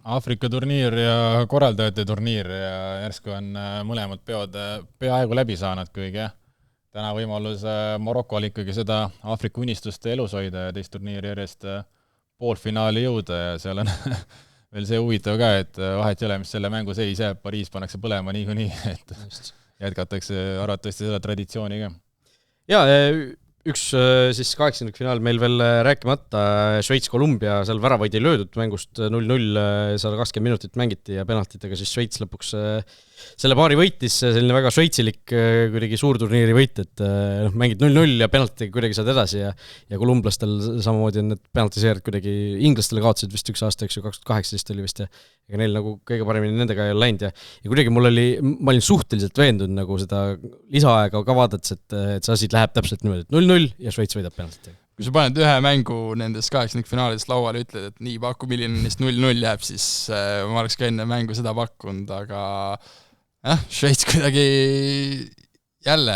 Aafrika turniir ja korraldajate turniir ja järsku on mõlemad peod peaaegu läbi saanud, kuigi jah. Täna võimalus Marokol ikkagi seda Aafrika unistuste elus hoida ja teist turniiri järjest poolfinaali jõuda ja seal on veel see huvitav ka, et vahet ei ole, mis selle mängu seis jääb, Pariis pannakse põlema niikuinii, et jätkatakse arvatavasti seda traditsiooni ka. Ja üks siis 8. finaal meil veel rääkimata, Šveits-Kolumbia, seal väravaid ei löödud mängust 0-0, 120 minutit mängiti ja penaltitega siis Šveits lõpuks selle paari võitis, selline väga šveitsilik kuidagi suurturniiri võit, et mängid 0-0 ja penaltitega kuidagi saad edasi ja kolumblastel samamoodi on need penaltiseerid kuidagi inglastele kaotasid vist üks aasta, eks ju, 2018 oli vist ja ega neil nagu kõige paremini nendega ei ole läinud ja kuidagi ma olin suhteliselt veendunud nagu seda lisaaega ka vaadates, et see asi läheb täpselt niimoodi, et 0-0 ja Šveits võidab penaltitega. Kui sa paned ühe mängu nendest 8. finaalidest lauale ja ütled, et nii paku, milline neist 0-0 jääb, siis ma oleks ka enne mängu seda pakkunud, aga Šveits kuidagi jälle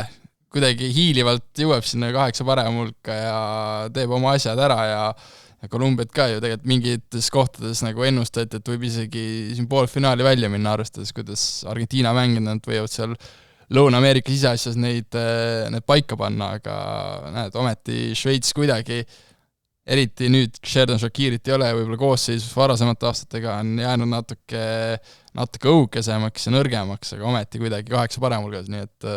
kuidagi hiilivalt jõuab sinna 8 parema hulka ja teeb oma asjad ära ja Kolumbiat ka ju tegelikult mingites kohtades nagu ennustati, et võib isegi siin poolfinaali välja minna, arvestades, kuidas Argentiina mängid, nad võivad seal Lõuna-Ameerika siseasjas need paika panna, aga näed, ometi Šveits kuidagi, eriti nüüd Xherdan Shakirit ei ole, võib-olla koosseisus varasemate aastatega on jäänud natuke õukesemaks ja nõrgemaks, aga ometi kuidagi 8 parem hulgas, nii et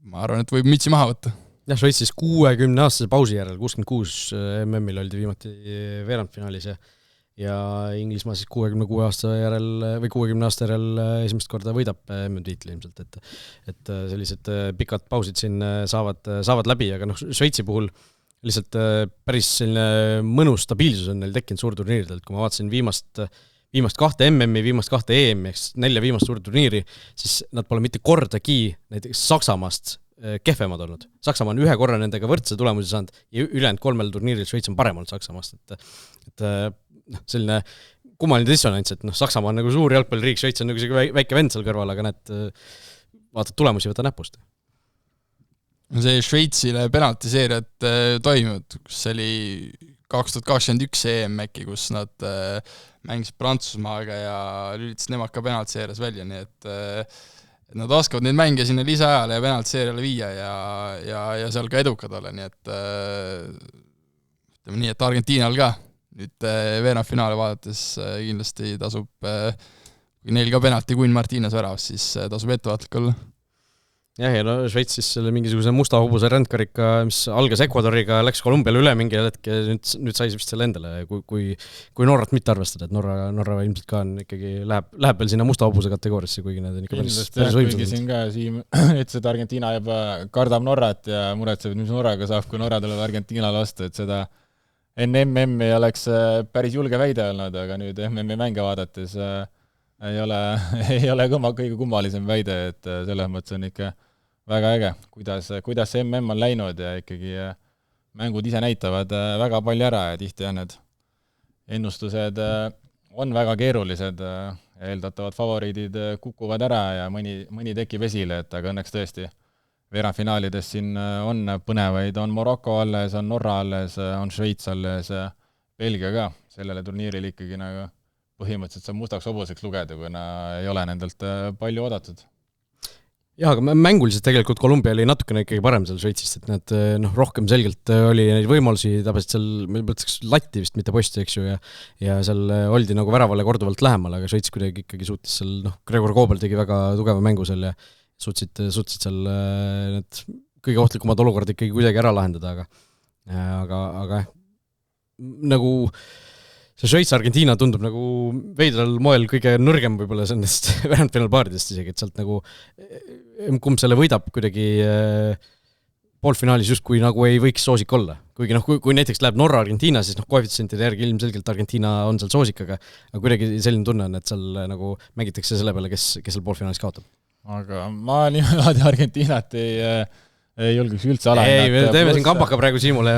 ma arvan, et võib mütsi maha võtta. Jah, Šveits siis 60-aastase pausi järel, 66 MM-il oldi viimati veerandfinaalis ja Inglismaa siis 66 aasta järel või 60 aasta järel esimest korda võidab MM-tiitli ilmselt, et sellised pikad pausid siin saavad läbi, aga noh, Šveitsi puhul lihtsalt päris selline mõnus stabiilsus on neil tekkinud suurturniiridelt, kui ma vaatasin viimast 2 MM-i, viimast 2 EM-i, eks 4 viimast suurturniiri, siis nad pole mitte kordagi näiteks Saksamaast kehvemad olnud. Saksamaa on ühe korra nendega võrdse tulemusi saanud ja ülejäänud 3 turniiril Šveits on parem olnud Saksamaast, et selline kummaline dissonants, et Saksamaa on nagu suur jalgpalliriik, Šveits on nagu väike vend seal kõrval, aga need vaatad tulemusi võtta näpust. See Šveitsile penaltiseeriad toimunud, kus see oli 2021 EM äkki, kus nad mängisid Prantsusmaaga ja lülitasid nemad ka penaltiseerias välja, nii et nad oskavad neid mänge sinna lisaajale ja penaltiseeriale viia ja seal ka edukad olla, nii et ütleme nii, et Argentiinal ka nüüd veerandfinaali vaadates kindlasti tasub, kui neil ka penalti Quinn Martínez väravas, siis tasub ettevaatlik olla. jah, ja no Šveits siis selle mingisuguse musta hobuse rändkarika, mis algas Ecuadoriga, läks Kolumbiale üle mingi hetk ja nüüd sai vist selle endale, kui Norrat mitte arvestada, et Norra ilmselt ka on ikkagi, läheb veel sinna musta hobuse kategooriasse, kuigi need on ikka päris võimsad. Siin ka Siim ütles, et Argentiina juba kardab Norrat ja muretseb, mis Norraga saab, kui Norra tuleb Argentiinale vastu, et seda enne MM-i oleks päris julge väide olnud, aga nüüd MM-i mänge vaadates ei ole kõige kummalisem väide, et selles mõttes on ikka väga äge, kuidas see MM on läinud ja ikkagi mängud ise näitavad väga palju ära ja tihti on need ennustused on väga keerulised, eeldatavad favoriidid kukuvad ära ja mõni tekib esile, et aga õnneks tõesti veerandfinaalides siin on põnevaid, on Maroko alles, on Norra alles, on Šveits alles, Belgia ka, sellele turniiril ikkagi nagu põhimõtteliselt saab mustaks hobuseks lugeda, kuna ei ole nendelt palju oodatud. Jah, aga mänguliselt tegelikult Kolumbia oli natukene ikkagi parem seal Šveitsist, et need rohkem selgelt oli neid võimalusi, tabasid seal, ma mõtleks latti vist, mitte posti, eks ju, ja seal oldi nagu väravale korduvalt lähemal, aga Šveits kuidagi ikkagi suutis seal, Gregor Kobel tegi väga tugeva mängu seal ja suutsid seal need kõige ohtlikumad olukorrad ikkagi kuidagi ära lahendada, aga nagu see Šveits-Argentiina tundub nagu veidral moel kõige nõrgem võib-olla nendest veerandfinaalpaaridest isegi, et sealt nagu kumb selle võidab kuidagi poolfinaalis justkui nagu ei võiks soosik olla. Kuigi kui näiteks läheb Norra-Argentiina, siis koefitsientide järgi ilmselgelt Argentiina on seal soosik, aga kuidagi selline tunne on, et seal nagu mängitakse selle peale, kes seal poolfinaalis kaotab. Aga ma niimoodi Argentiinat ei julgeks üldse alahinnata. Ei, me teeme siin kampaka praegu Siimule,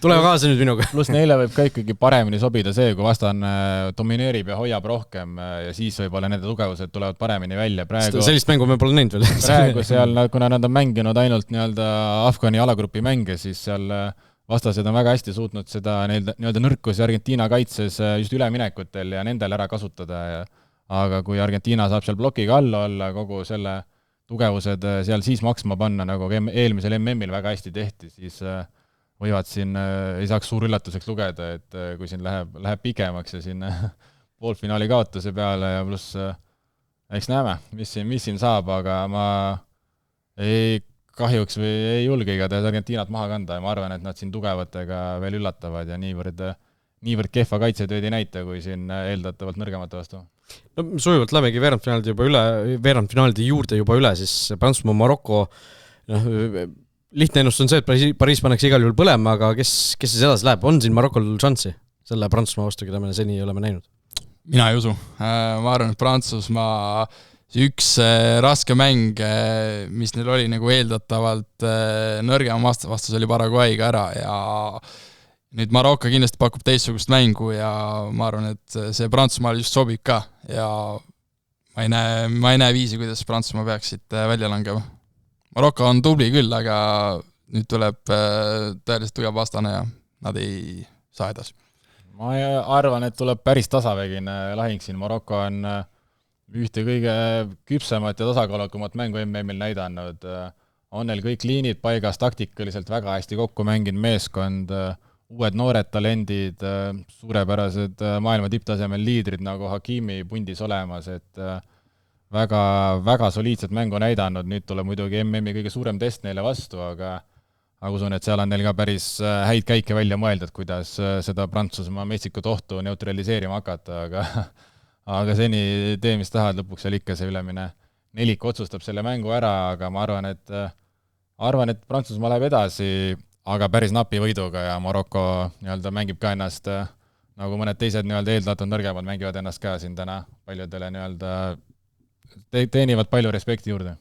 tuleme kaasa nüüd minuga. Pluss neile võib ka ikkagi paremini sobida see, kui vastane domineerib ja hoiab rohkem ja siis võib-olla nende tugevused tulevad paremini välja. Sellist mängu me pole näinud veel. Praegu seal, kuna nad on mänginud ainult Afgani alagrupi mänge, siis seal vastased on väga hästi suutnud seda nii-öelda nõrkusi Argentiina kaitses just üleminekutel ja nendel ära kasutada aga kui Argentiina saab seal blokiga alla olla, kogu selle tugevused seal siis maksma panna, nagu eelmisel MM-il väga hästi tehti, siis võivad siin, ei saaks suur üllatuseks lugeda, et kui siin läheb pikemaks ja siin poolfinaali kaotuse peale ja pluss eks näeme, mis siin saab, aga ma kahjuks või ei julge igatahes Argentiinat maha kanda ja ma arvan, et nad siin tugevatega veel üllatavad ja niivõrd kehva kaitsetööd ei näita, kui siin eeldatavalt nõrgemate vastu. No sujuvalt lähmegi veerandfinaalide juurde juba üle, siis Prantsusmaa, Maroko, lihtne ennust on see, et Pariis pannakse igal juhul põlema, aga kes siis edasi läheb? On siin Marokol šanssi selle Prantsusmaa vastu, keda me seni oleme näinud? Mina ei usu. Ma arvan, et Prantsusmaa üks raske mäng, mis neil oli nagu eeldatavalt nõrgem vastus oli Paraguayga ära ja nüüd Marokko kindlasti pakub teistsugust mängu ja ma arvan, et see Prantsusmaal just sobib ka ja ma ei näe viisi, kuidas Prantsusmaa peaksid välja langema. Marokko on tubli küll, aga nüüd tuleb tõeliselt tugev vastane ja nad ei saa edasi. Ma arvan, et tuleb päris tasavägine lahing siin. Marokko on ühte kõige küpsemat ja tasakaalukumat mängu MM-il näidanud. On neil kõik liinid paigas, taktikaliselt väga hästi kokku mänginud meeskond, uued noored talendid, suurepärased maailma tipptasemel liidrid nagu Hakimi pundis olemas, et väga, väga soliidset mängu näidanud, nüüd tuleb muidugi MM-i kõige suurem test neile vastu, aga usun, et seal on neil ka päris häid käike välja mõeldud, kuidas seda Prantsusmaa metsikut ohtu neutraliseerima hakata, aga seni tee, mis tahad, lõpuks seal ikka see ülemine nelik otsustab selle mängu ära, aga ma arvan, et Prantsusmaa läheb edasi, aga päris napi võiduga ja Maroko mängib ka ennast, nagu mõned teised eeldatud nõrgemad mängivad ennast ka siin täna paljudele teenivad palju respekti juurde.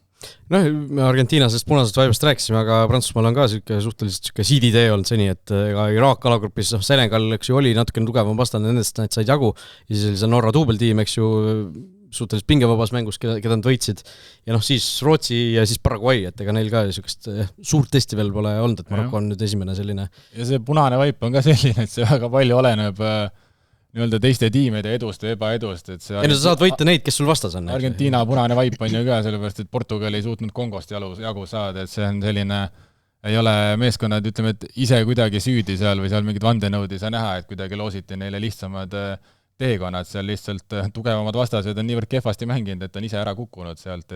Me Argentiinasest punasest vaibast rääkisime, aga Prantsusmaal on ka suhteliselt siiditee olnud seni, et Iraak alagrupis Senegal oli natukene tugevam vastane, nendest nad said jagu ja siis oli see Norra duubeltiim, eks ju, suhteliselt pingevabas mängus, keda nad võitsid ja siis Rootsi ja siis Paraguay, et ega neil ka niisugust suurt testi veel pole olnud, et Maroko on nüüd esimene selline. Ja see punane vaip on ka selline, et see väga palju oleneb teiste tiimide edust ja ebaedust. Sa saad võita neid, kes sul vastas on. Argentiina punane vaip on ju ka, sellepärast, et Portugal ei suutnud Kongost jagu saada, et see on selline, ei ole meeskonnad, ütleme, et ise kuidagi süüdi seal või seal mingid vandenõud ei saa näha, et kuidagi loositi neile lihtsamad teekonnad, seal lihtsalt tugevamad vastased on niivõrd kehvasti mänginud, et on ise ära kukkunud sealt,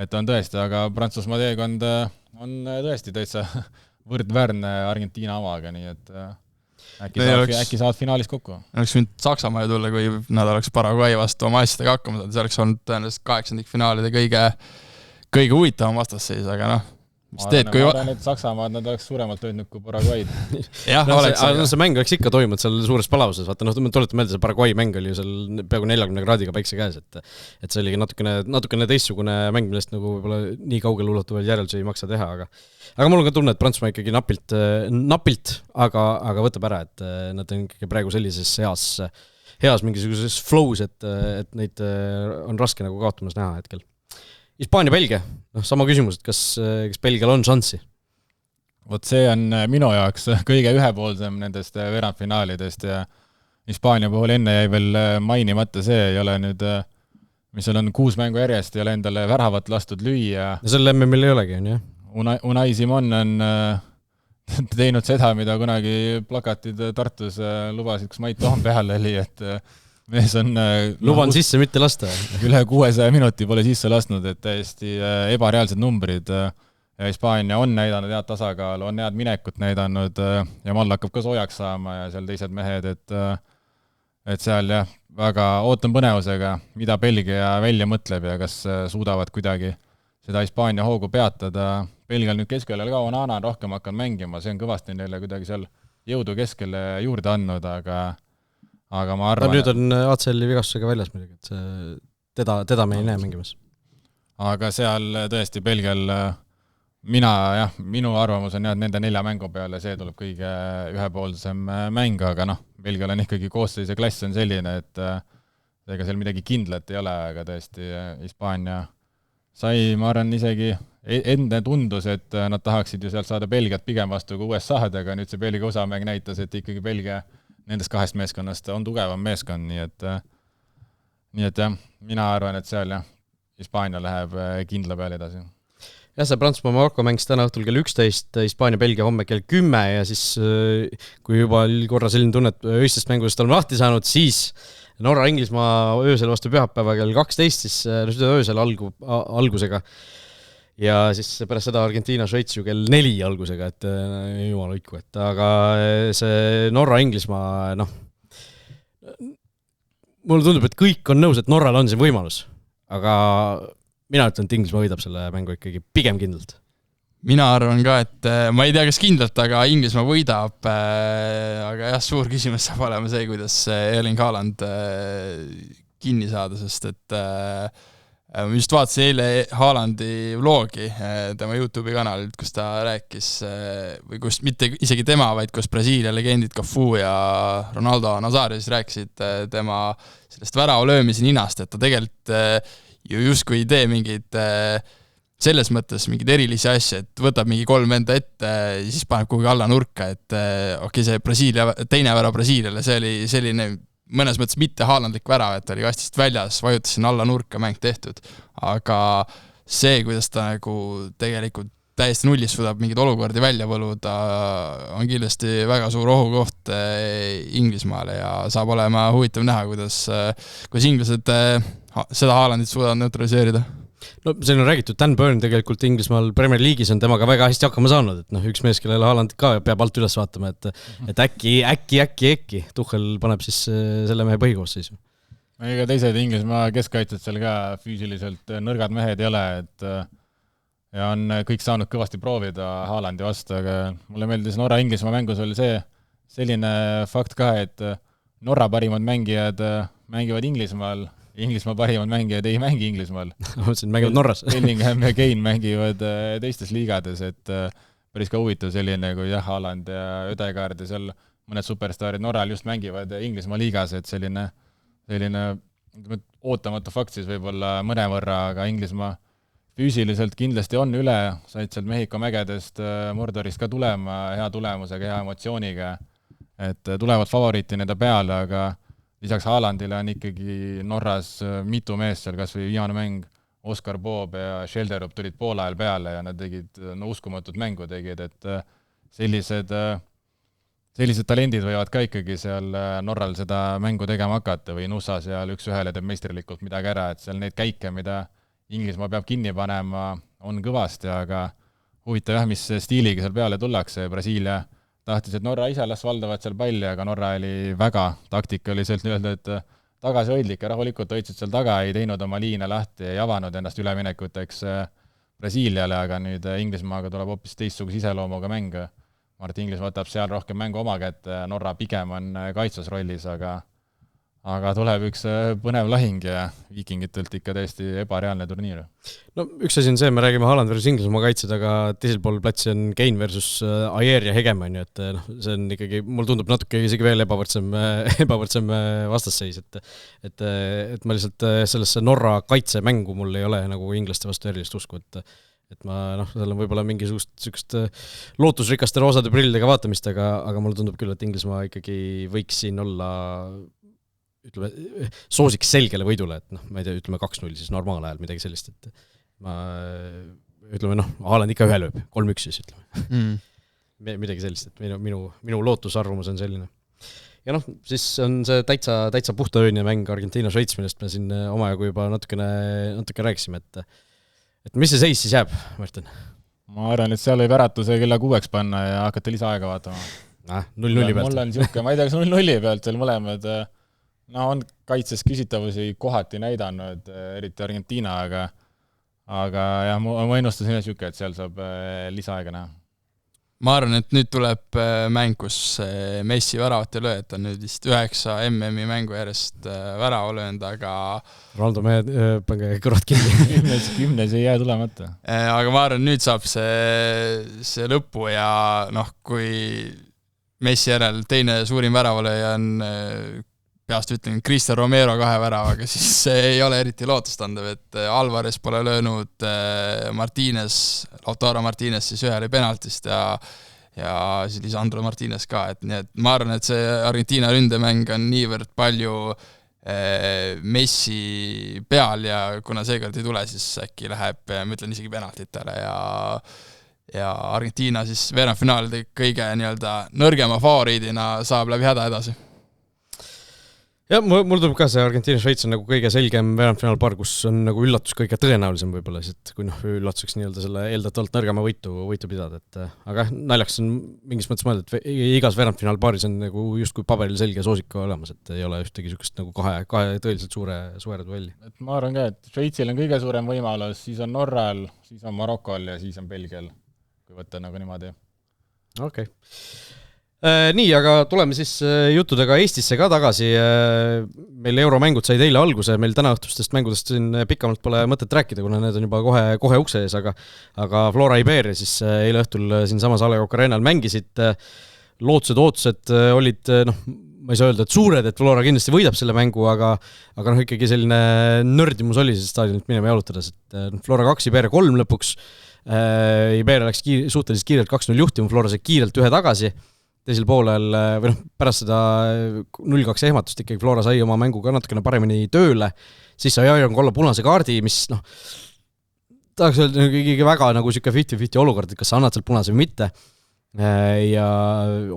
et on tõesti, aga Prantsusmaa teekond on tõesti täitsa võrdväärne Argentiina omaga, nii et äkki saavad finaalis kokku. Oleks võinud Saksamaa tulla, kui nad oleks Paraguay vastu oma asjadega hakkama saada, see oleks olnud tõenäoliselt 8. finaalide kõige huvitavam vastasseis, aga noh, ma arvan, et Saksamaad nad oleks suuremalt hoidnud kui Paraguay'd. Jah, see mäng oleks ikka toimunud seal suures palauses, vaata, tuletan meelde, see Paraguay mäng oli ju seal peaaegu 40 kraadiga päikse käes, et see oligi natukene teistsugune mäng, millest nagu võib-olla nii kaugel ulatuvaid järeldusi ei maksa teha, aga mul on ka tunne, et Prantsusmaa ikkagi napilt, aga võtab ära, et nad on ikkagi praegu sellises heas mingisuguses flows, et neid on raske nagu kaotamas näha hetkel. Hispaania-Belgia, sama küsimus, et kas Belgial on šanssi? Vot see on minu jaoks kõige ühepoolsem nendest veerandfinaalidest ja Hispaania puhul enne jäi veel mainimata see, ei ole nüüd, mis seal on 6 mängu järjest, ei ole endale väravat lastud lüüa. Ja selle MM-il ei olegi, on jah? Unai Simon on teinud seda, mida kunagi plakatid Tartus lubasid, kus Mait Toompeal oli, et mees on luban sisse mitte lasta. Üle 600 minuti pole sisse lasknud, et täiesti ebareaalsed numbrid ja Hispaania on näidanud head tasakaalu, on head minekut näidanud ja Mall hakkab ka soojaks saama ja seal teised mehed, et seal jah, väga ootan põnevusega, mida Belgia välja mõtleb ja kas suudavad kuidagi seda Hispaania hoogu peatada. Belgial nüüd keskele ka Onana on rohkem hakanud mängima, see on kõvasti neile kuidagi seal jõudu keskele juurde andnud, aga ma arvan... Nüüd on ACL-i vigastusega väljas midagi, et teda me ei näe mängimas. Aga seal tõesti Belgial minu arvamus on et nende 4 mängu peale see tuleb kõige ühepoolsem mäng, aga Belgial on ikkagi koosseis ja klass on selline, et ega seal midagi kindlat ei ole, aga tõesti Hispaania sai, ma arvan, isegi enne tundus, et nad tahaksid ju sealt saada Belgiat pigem vastu kui USA-d, aga nüüd see Belgia osamäng näitas, et ikkagi Belgia nendest 2 meeskonnast on tugevam meeskond, nii et jah, mina arvan, et seal Hispaania läheb kindla peale edasi. Jah, see Prantsusmaa-Marokko mängis täna õhtul kell 11, Hispaania-Belgia homme kell 10 ja siis kui juba korra selline tunne, et öistest mängudest oleme lahti saanud, siis Norra-Inglismaa öösel vastu pühapäeva kell 12, siis öösel algusega. Ja siis pärast seda Argentiina-Šveits ju kell 4 algusega, et jumala õiku, et aga see Norra-Inglismaa, mulle tundub, et kõik on nõus, et Norral on see võimalus, aga mina ütlen, et Inglismaa võidab selle mängu ikkagi pigem kindlalt. Mina arvan ka, et ma ei tea, kas kindlalt, aga Inglismaa võidab, aga jah, suur küsimus saab olema see, kuidas Erling Haaland kinni saada, sest et ma just vaatasin eile Haalandi vlogi tema YouTube'i kanalilt, kus ta rääkis, või kus mitte isegi tema, vaid kus Brasiilia legendid Cafu ja Ronaldo Nazario siis rääkisid tema sellest värava löömise ninast, et ta tegelikult ju justkui ei tee mingid selles mõttes mingid erilisi asju, et võtab mingi 3 venda ette, siis paneb kuhugi alla nurka, et see Brasiilia, teine värav Brasiiliale, see oli selline mõnes mõttes mitte haalandlik värav, et oli kastist väljas, vajutas siin alla nurka, mäng tehtud, aga see, kuidas ta nagu tegelikult täiesti nullist suudab mingid olukordi välja võluda, on kindlasti väga suur ohukoht Inglismaale ja saab olema huvitav näha, kuidas inglased seda Haalandit suudavad neutraliseerida. No siin on räägitud, Dan Burn tegelikult Inglismaal Premier League'is on temaga väga hästi hakkama saanud, et üks mees, kellele Haaland ka peab alt üles vaatama, et äkki Tuchel paneb siis selle mehe põhikoosseisu. Ega teised Inglismaa keskkaitsjad seal ka füüsiliselt nõrgad mehed ei ole, et ja on kõik saanud kõvasti proovida Haalandi vastu, aga mulle meeldis Norra-Inglismaa mängus oli selline fakt ka, et Norra parimad mängijad mängivad Inglismaa parimad mängijad ei mängi Inglismaal. Mängivad Norras. Bellingham ja Kane mängivad teistes liigades, et päris ka huvitav selline, kui Haaland ja Ødegaard ja seal mõned superstaarid Norral just mängivad Inglismaa liigas, et selline ootamatu fakt siis võib-olla mõnevõrra, aga Inglismaa füüsiliselt kindlasti on üle, said sealt Mehhiko mägedest Mordorist ka tulema hea tulemusega, hea emotsiooniga, et tulevad favoriiti nende peale, aga lisaks Haalandile on ikkagi Norras mitu meest seal, kas või viimane mäng Oskar Boob ja Schelderup tulid poole ajal peale ja nad tegid uskumatut mängu tegid, et sellised talendid võivad ka ikkagi seal Norral seda mängu tegema hakata või Nussa seal 1-1 teeb meisterlikult midagi ära, et seal neid käike, mida Inglismaa peab kinni panema, on kõvasti, aga huvitav jah, mis stiiliga seal peale tullakse. Brasiilia tahtis, et Norra ise las valdavad seal palli, aga Norra oli väga taktikaliselt nii-öelda, et tagasihoidlik ja rahulikult hoidsid seal taga, ei teinud oma liine lahti, ei avanud ennast üleminekuteks Brasiiliale, aga nüüd Inglismaaga tuleb hoopis teistsuguse iseloomuga mäng. Martin Inglis võtab seal rohkem mängu oma kätte, Norra pigem on kaitsvasrollis, aga tuleb üks põnev lahing ja Vikingitelt ikka täiesti ebareaalne turniir. No üks asi on see, me räägime Haaland versus Inglismaa kaitsed, aga teisel pool platsi on Kane versus Ajer ja Hegemann, et see on ikkagi, mul tundub natuke isegi veel ebavõrdsem vastasseis, et ma lihtsalt sellesse Norra kaitsemängu mul ei ole nagu inglaste vastu erilist usku, et ma, seal on võib-olla mingisugust sükst lootusrikaste roosade prillidega vaatamist, aga mulle tundub küll, et Inglismaa ikkagi võiks siin olla ütleme, soosiks selgele võidule, et ma ei tea, ütleme 2-0 siis normaalajal, midagi sellist, et ma ütleme, Haaland ikka ühe lööb, 3-1 siis ütleme. Midagi sellist, et minu lootusarvumus on selline. Ja siis on see täitsa puhtaööne mäng Argentiina-Šveits, millest me siin omajagu juba natuke rääkisime, et mis see seis siis jääb, Martin? Ma arvan, et seal võib äratuse kella 6 panna ja hakata lisaaega vaatama. 0-0 pealt. Mul on siuke, ma ei tea, kas 0-0 pealt seal mõlemad on kaitses küsitavusi kohati näidanud, eriti Argentiina, aga jah, ma ennustasin siuke, et seal saab lisaaega näha. Ma arvan, et nüüd tuleb mäng, kus Messi väravat ei löö, et on nüüd vist 9 MM-i mängu järjest värava löönud, aga Ronaldo pange kõrvad kinni. 10 ei jää tulemata. Aga ma arvan, nüüd saab see lõpu ja kui Messi järel teine suurim väravalööja on peast ütlen Cristian Romero 2 väravaga, siis see ei ole eriti lootustandev, et Alvarez pole löönud, Lautaro Martínez siis ühele penaltist ja siis Lisandro Martínez ka, et nii et ma arvan, et see Argentiina ründemäng on niivõrd palju Messi peal ja kuna seekord ei tule, siis äkki läheb, ma ütlen isegi penaltitele ja Argentiina siis veerandfinaalide kõige nii-öelda nõrgema favoriidina saab läbi häda edasi. Ja, mul tuleb ka see Argentiina-Šveits on nagu kõige selgem veerandfinaalpaar, kus on nagu üllatus kõige tõenäolisem võib-olla, et kui üllatuseks nii-öelda selle eeldatavalt nõrgema võitu pidada, aga naljaks on mingis mõttes mõelda, et igas veerandfinaalpaaris on nagu justkui paberil selge soosika olemas, et ei ole ühtegi sükest nagu kahe tõeliselt suure duelli. Et ma arvan ka, et Šveitsil on kõige suurem võimalus, siis on Norral, siis on Marokol ja siis on Belgial, kui võtta nagu niimoodi. Okei. Nii, aga tuleme siis juttudega Eestisse ka tagasi. Meil euromängud said eile alguse, meil täna õhtustest mängudest siin pikemalt pole mõtet rääkida, kuna need on juba kohe ukse ees, aga Flora Iberia siis eile õhtul siin samas A. Le Coq Arenal mängisid. Lootused olid, ma ei saa öelda, et suured, et Flora kindlasti võidab selle mängu, aga ikkagi selline nördimus oli siis staadionilt minema jalutades, et Flora 2, Iberia 3 lõpuks. Iberia läks suhteliselt kiirelt 2-0 juhtima, Flora sai kiirelt ühe tagasi. Teisel poolel, või pärast seda 0-2 ehmatust ikkagi Flora sai oma mängu ka natukene paremini tööle, siis sai Iron Kolla punase kaardi, mis tahaks öelda ikkagi väga nagu siuke 50-50 olukord, et kas sa annad seal punase või mitte, ja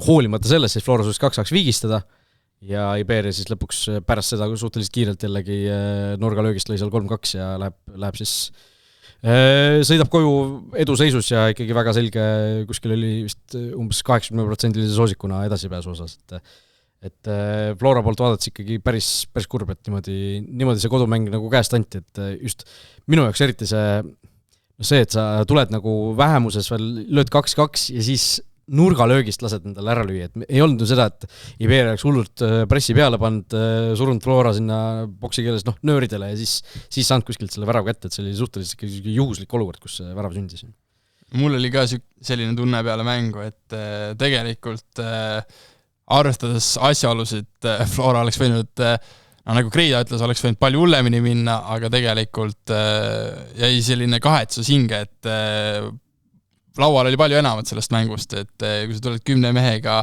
hoolimata sellest, siis Flora suutis 2-2 viigistada ja Iberia siis lõpuks pärast seda suhteliselt kiirelt jällegi nurgalöögist lõi seal 3-2 ja läheb siis sõidab koju eduseisus ja ikkagi väga selge, kuskil oli vist umbes 80% soosikuna edasipääsu osas, et Flora poolt vaadates ikkagi päris kurb, et niimoodi see kodumäng nagu käest anti, et just minu jaoks eriti see, et sa tuled nagu vähemuses veel lööd 2-2 ja siis nurgalöögist lased endale ära lüüa, et ei olnud seda, et Iberia oleks hullult pressi peale pannud, surunud Flora sinna boksi keeles nööridele ja siis saanud kuskilt selle värav kätte, et see oli suhteliselt juhuslik olukord, kus see värav sündis. Mul oli ka selline tunne peale mängu, et tegelikult arvestades asjaolusid Flora oleks võinud, nagu Kreida ütles, oleks võinud palju hullemini minna, aga tegelikult jäi selline kahetsus hinge, et laual oli palju enamat sellest mängust, et kui sa tuled 10 mehega,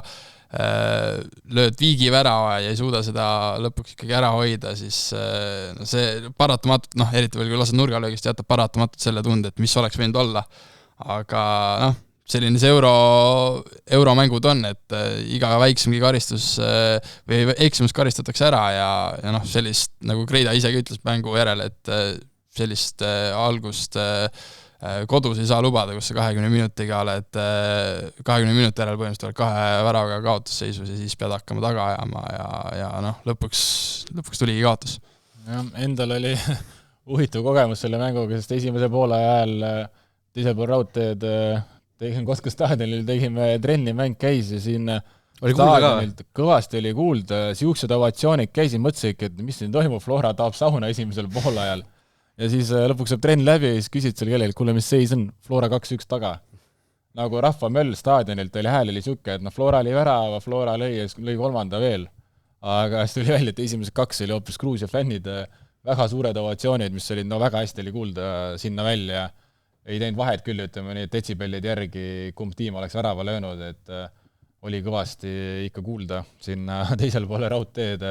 lööd viigi värava ja ei suuda seda lõpuks ikkagi ära hoida, siis see paratamatult, eriti veel kui lased nurgalöögist, jätab paratamatult selle tunde, et mis oleks võinud olla. Aga selline see euromängud on, et iga väiksemgi karistus või eksimus karistatakse ära ja sellist, nagu Kreida isegi ütles mängu järel, et sellist algust kodus ei saa lubada, kus sa 20 minutiga oled, 20 minuti järel põhimõtteliselt 2 väravaga kaotusseisus ja siis pead hakkama taga ajama ja lõpuks tuligi kaotus. Ja, endal oli huvitav kogemus selle mänguga, sest esimese poole ajal teisel pool raudteed Kotka staadionil tegime trenni, mäng käis ja siin staadionilt kõvasti oli kuulda, siuksed ovatsioonid käisin, mõtlesin, et mis siin toimub, Flora taab sauna esimesel poolajal. Ja siis lõpuks saab trenn läbi ja siis küsid seal kellelgi, kuule, mis seis on, Flora 2-1 taga. Nagu rahva möll staadionilt oli hääl oli siuke, et Flora oli värava, Flora lõi 3. veel. Aga siis tuli välja, et esimesed 2 oli hoopis Gruusia fännid, väga suured ovatsioonid, mis olid väga hästi oli kuulda sinna välja. Ei teinud vahet küll, ütleme nii, detsibellid järgi, kumb tiim oleks värava löönud, et oli kõvasti ikka kuulda sinna teisel poole raudteed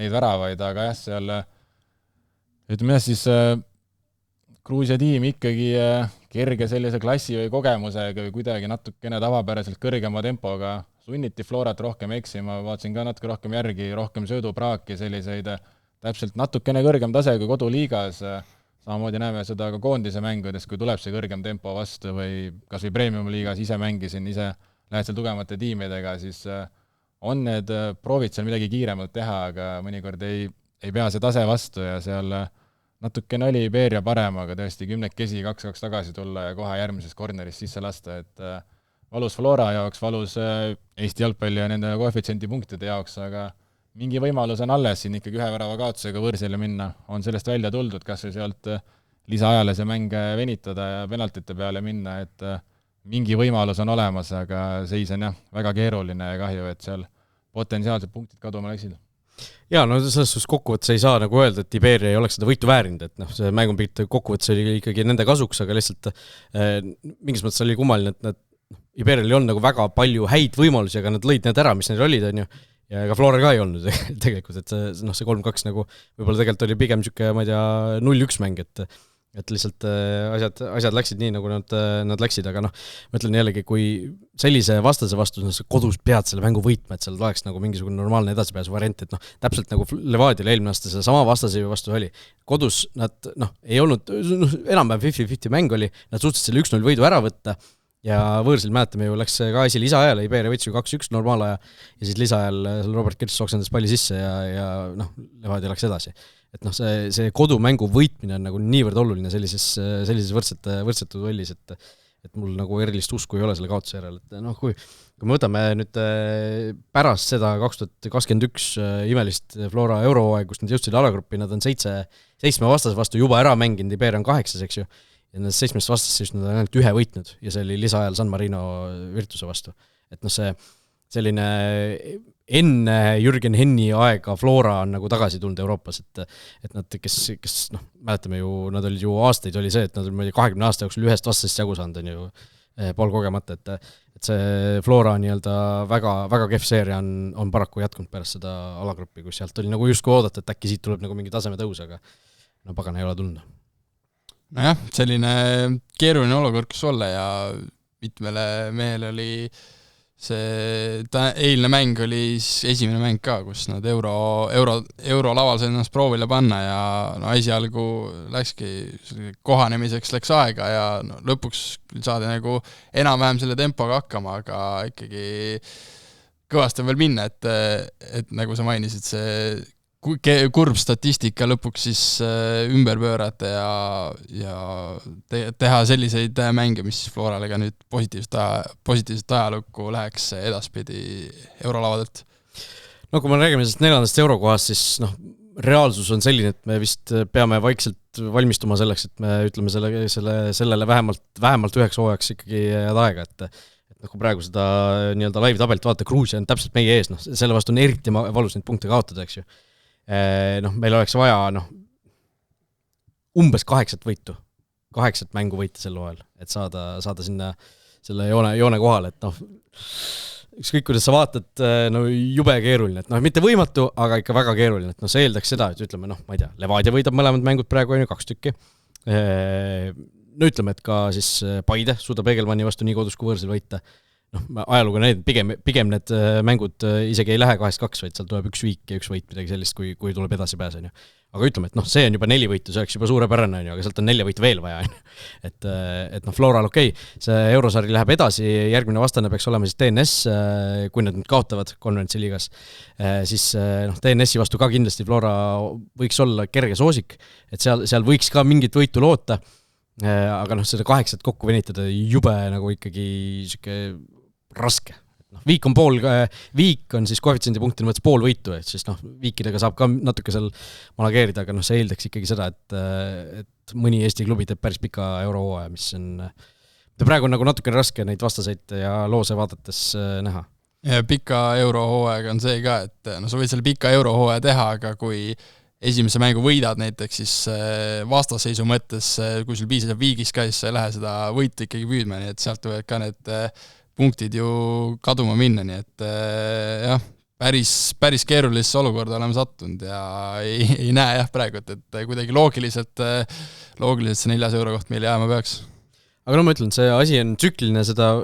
neid väravaid, aga jah, seal ütleme siis Gruusia tiim ikkagi kerge sellise klassi või kogemusega või kuidagi natukene tavapäraselt kõrgema tempoga sunniti Florat rohkem eksima, vaatasin ka natuke rohkem järgi, rohkem söödupraaki, selliseid täpselt natukene kõrgem tase kui koduliigas, samamoodi näeme seda ka koondise mängudes, kui tuleb see kõrgem tempo vastu või kas või premium-liigas ise mängisin, ise lähed seal tugevamate tiimidega, siis on need proovid seal midagi kiiremalt teha, aga mõnikord ei pea see tase vastu ja seal natukene oli Iberia parem, aga tõesti 10-kesi 2-2 tagasi tulla ja kohe järgmises korneris sisse lasta, et valus Flora jaoks, valus Eesti jalgpalli ja nende koefitsiendi punktide jaoks, aga mingi võimalus on alles siin ikkagi 1 värava kaotusega võõrsile minna, on sellest välja tuldud, kas või sealt lisaajale see mäng venitada ja penaltite peale minna, et mingi võimalus on olemas, aga seis on jah, väga keeruline ja kahju, et seal potentsiaalsed punktid kaduma läksid. Jaa, no selles suhtes kokkuvõttes ei saa nagu öelda, et Iberia ei oleks seda võitu väärinud, et see mängupilt kokkuvõttes oli ikkagi nende kasuks, aga lihtsalt mingis mõttes oli kummaline, et Iberial ei olnud nagu väga palju häid võimalusi, aga nad lõid need ära, mis neil olid, on ju. Ja ega Flora ka ei olnud tegelikult, et see 3-2 nagu võib-olla tegelikult oli pigem siuke, ma ei tea, 0-1 mäng, et lihtsalt asjad läksid nii, nagu nad läksid, aga ma ütlen jällegi, kui sellise vastase vastu kodus pead selle mängu võitma, et seal oleks nagu mingisugune normaalne edasipääsu variant, et täpselt nagu Levadial eelmine aasta see sama vastase vastu oli. Kodus nad ei olnud, enam-päev 50-50 mäng oli, nad suutsid selle 1-0 võidu ära võtta ja võõrsil mäletame ju, läks ka asi lisaajale, Iberia võttis ju 2-1 normaalaja ja siis lisaajal Robert Kirts oksendas palli sisse ja Levadia läks edasi. Et see kodumängu võitmine on nagu niivõrd oluline sellises võrdsetu duellis, et mul nagu erilist usku ei ole selle kaotuse järel, et kui me võtame nüüd pärast seda 2021 imelist Flora euroaeg, kus nad jõudsid alagruppi, nad on 7 vastase vastu juba ära mänginud, Iberia on 8, eks ju, ja need 7 vastast siis nad on ainult 1 võitnud ja see oli lisaajal San Marino Virtuse vastu. Et see selline enne Jürgen Henni aega Flora on nagu tagasi tulnud Euroopas, et nad, kes mäletame ju, nad olid ju aastaid oli see, et nad olid 20 aasta jooksul ühest vastasest jagu saanud, on ju pool kogemata, et see Flora nii-öelda väga, väga kehv seeria on paraku jätkunud pärast seda alagruppi, kus sealt oli nagu justkui oodata, et äkki siit tuleb nagu mingi taseme tõus, aga pagan ei ole tulnud. Nojah, selline keeruline olukord, kus olla ja mitmele mehele oli see eilne mäng oli esimene mäng ka, kus nad eurolaval said ennast proovile panna ja esialgu läkski kohanemiseks läks aega ja lõpuks saadi nagu enam-vähem selle tempoga hakkama, aga ikkagi kõvasti on veel minna, et nagu sa mainisid, see kurb statistika lõpuks siis ümber pöörata ja teha selliseid mänge, mis Florale ka nüüd positiivset ajalukku läheks edaspidi eurolavadelt. Kui me räägime sellest 4. eurokohast, siis reaalsus on selline, et me vist peame vaikselt valmistuma selleks, et me ütleme sellele vähemalt 9 hooajaks ikkagi jääd aega, et kui praegu seda nii-öelda live-tabelt vaata, Gruusia on täpselt meie ees, selle vastu on eriti valus neid punkte kaotada, eks ju. Meil oleks vaja umbes 8 võitu, 8 mängu võita sel hooajal, et saada sinna selle joone kohale, et ükskõik kuidas sa vaatad, jube keeruline, et mitte võimatu, aga ikka väga keeruline, et see eeldaks seda, et ütleme, ma ei tea, Levadia võidab mõlemad mängud praegu 2 tükki, ütleme, et ka siis Paide suudab Egelmanni vastu nii kodus kui võõrsil võita, ajalugu pigem need mängud isegi ei lähe 2-2, vaid seal tuleb üks viik ja üks võit, midagi sellist, kui tuleb edasi pääs, on ju. Aga ütleme, et see on juba 4 võitu, see oleks juba suurepärane, on ju, aga sealt on 4 võitu veel vaja, on ju. Et Floral see eurosari läheb edasi, järgmine vastane peaks olema siis TNS, kui nad nüüd kaotavad Conference liigas, siis TNS-i vastu ka kindlasti Flora võiks olla kerge soosik, et seal võiks ka mingit võitu loota, aga seda 8 kokku venitada jube nagu ikkagi siuke raske. Viik on siis koefitsiendi punktide mõttes pool võitu, et siis viikidega saab ka natuke seal malageerida, aga see eeldaks ikkagi seda, et mõni Eesti klubi teeb päris pika eurohooaja, mis on praegu nagu natuke raske neid vastaseid ja loose vaadates näha. Ja pika eurohooajaga on see ka, et sa võid selle pika eurohooaja teha, aga kui esimese mängu võidad näiteks, siis vastaseisu mõttes, kui sul piisab viigis ka, siis sa ei lähe seda võitu ikkagi püüdma, nii et sealt võivad ka need punktid ju kaduma minna, nii et jah, päris keerulisse olukorda oleme sattunud ja ei näe jah praegu, et kuidagi loogiliselt see 4 euro koht meile jääma peaks. Aga ma ütlen, see asi on tsükliline, seda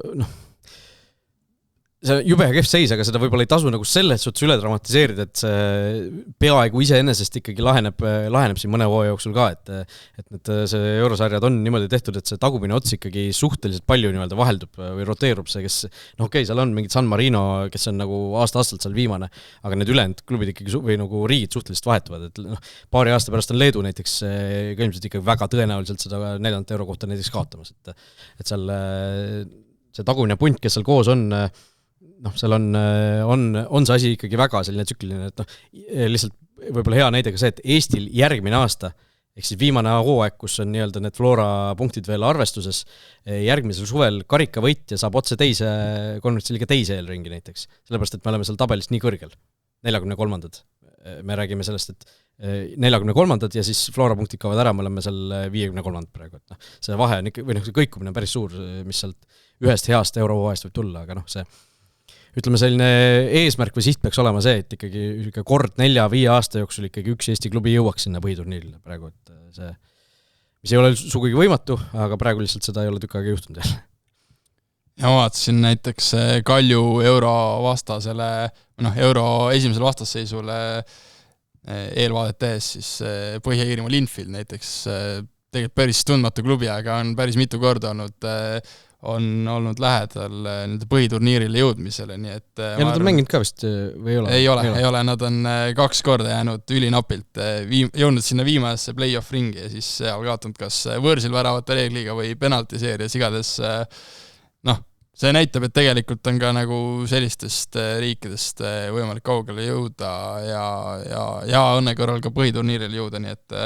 see jube kehv seis, aga seda võib-olla ei tasu nagu selles suhtes üle dramatiseerida, et see peaaegu iseenesest ikkagi laheneb siin mõne hooaja jooksul ka, et see eurosarjad on niimoodi tehtud, et see tagumine ots ikkagi suhteliselt palju niimoodi vaheldub või roteerub see, kes okei, seal on mingid San Marino, kes on nagu aasta-aastalt seal viimane, aga need ülejäänud klubid ikkagi või nagu riigid suhteliselt vahetuvad, et paari aasta pärast on Leedu näiteks ka ilmselt ikkagi väga tõenäoliselt seda 4 euro kohta näiteks kaotamas, et seal see tagumine punt, kes seal koos on, seal on see asi ikkagi väga selline tsükliline, et lihtsalt võib-olla hea näide ka see, et Eestil järgmine aasta, ehk siis viimane hooaeg, kus on nii-öelda need Flora punktid veel arvestuses, järgmisel suvel karikavõitja saab otse Conference liiga teise eelringi näiteks, sellepärast, et me oleme seal tabelis nii kõrgel, 43-ndad. Me räägime sellest, et 43-ndad ja siis Flora punktid kaovad ära, me oleme seal 53-ndad praegu, et see vahe on ikka, või see kõikumine on päris suur, mis sealt ühest heast eurohooajast võib tulla, aga see ütleme, selline eesmärk või siht peaks olema see, et ikkagi kord 4-5 aasta jooksul ikkagi üks Eesti klubi jõuaks sinna põhiturniirile praegu, et see, mis ei ole sugugi võimatu, aga praegu lihtsalt seda ei ole tükk aega juhtunud jälle. Ja ma vaatasin näiteks Kalju euro vastasele, euro esimesele vastasseisule eelvaadet tehes, siis Põhja-Iirimaa Linfield näiteks tegelikult päris tundmatu klubi, aga on päris mitu korda on olnud lähedal nende põhiturniirile jõudmisele, nii et ja nad on mänginud ka vist või ei ole? Ei ole, nad on 2 korda jäänud ülinapilt, jõudnud sinna viimasesse play-off ringi ja siis seal kaotanud kas võõrsil väravate reegliga või penaltiseerias, igades see näitab, et tegelikult on ka nagu sellistest riikidest võimalik kaugele jõuda ja õnne korral ka põhiturniirile jõuda, nii et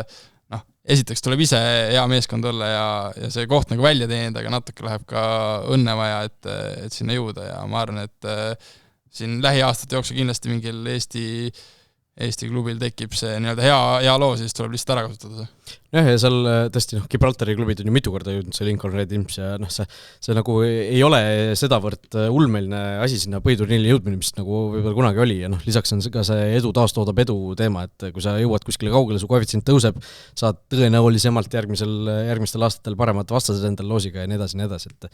esiteks tuleb ise hea meeskond olla ja see koht nagu välja teenida, aga natuke läheb ka õnne vaja, et sinna jõuda ja ma arvan, et siin lähiaastate jooksul kindlasti mingil Eesti klubil tekib see nii-öelda hea loo, siis tuleb lihtsalt ära kasutada see. Ja seal tõesti, Gibraltari klubid on ju mitu korda jõudnud, see Lincoln Red Imps ja see nagu ei ole sedavõrd ulmeline asi sinna põhiturniili jõudmine, mis nagu võib-olla kunagi oli ja lisaks on ka see edu taastoodab edu teema, et kui sa jõuad kuskile kaugele, su koefitsient tõuseb, saad tõenäolisemalt järgmistel aastatel paremad vastased endal loosiga ja nii edasi, et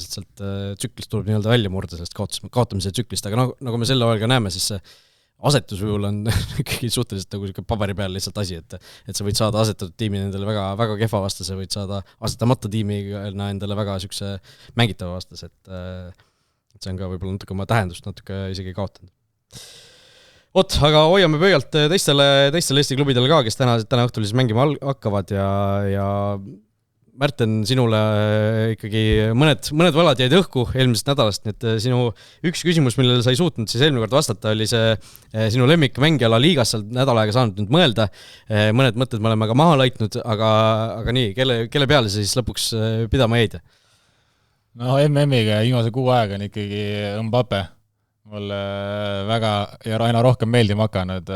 sealt tsüklist tuleb nii-öelda välja murda sellest kaotamise tsüklist, aga nagu me selle ajal ka näeme, siis see asetus võib-olla on ikkagi suhteliselt nagu paberi peal lihtsalt asi, et sa võid saada asetatud tiimi endale väga, väga kehva vastase, võid saada asetamata tiimiga endale väga sükse mängitava vastase, et see on ka võib-olla natuke oma tähendust natuke isegi kaotanud. Aga hoiame pöialt teistele Eesti klubidele ka, kes täna õhtul siis mängima hakkavad ja Märten, sinule ikkagi mõned valad jäid õhku eelmisest nädalast, nii et sinu üks küsimus, millele sa ei suutnud siis eelmine kord vastata, oli see sinu lemmikmängija La Ligas seal nädal aega saanud nüüd mõelda. Mõned mõtted me oleme ka maha laitnud, aga nii, kelle peale sa siis lõpuks pidama jäid? MM-iga viimase 6 aega on ikkagi Mbappe. Mulle väga ja aina rohkem meeldima hakanud.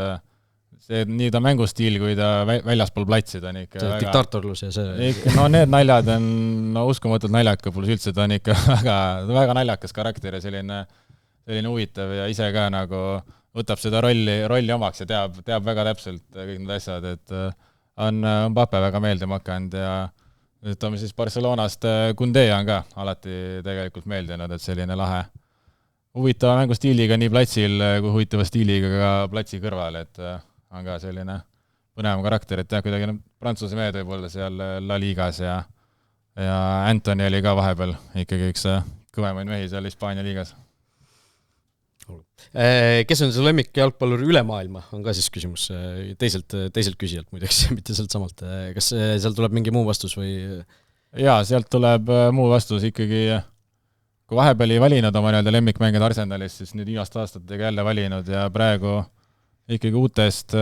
See nii ta mängustiil, kui ta väljaspool platsid on ikka see diktaatorlus ja see... need naljad on uskumatult naljaka, pluss üldse ta on ikka väga naljakas karakter ja selline huvitav ja ise ka nagu võtab seda rolli omaks ja teab väga täpselt kõik need asjad, et on Mbappe väga meeldima hakanud ja ütleme siis Barcelonast Koundé on ka alati tegelikult meeldinud, et selline lahe huvitava mängustiiliga nii platsil kui huvitava stiiliga ka platsi kõrval, et on ka selline põnevam karakter, et jah, kuidagi Prantsuse mehed võib-olla seal La Ligas ja Antoni oli ka vahepeal ikkagi üks kõvemaid mehi seal Hispaania liigas. Kes on see lemmik jalgpallur üle maailma, on ka siis küsimus teiselt küsijalt muideks, mitte sealt samalt. Kas seal tuleb mingi muu vastus või? Jaa, sealt tuleb muu vastus ikkagi, kui vahepeal ei valinud oma lemmikmängijad Arsenalist, siis nüüd viimast aastatega jälle valinud ja praegu ikkagi uutest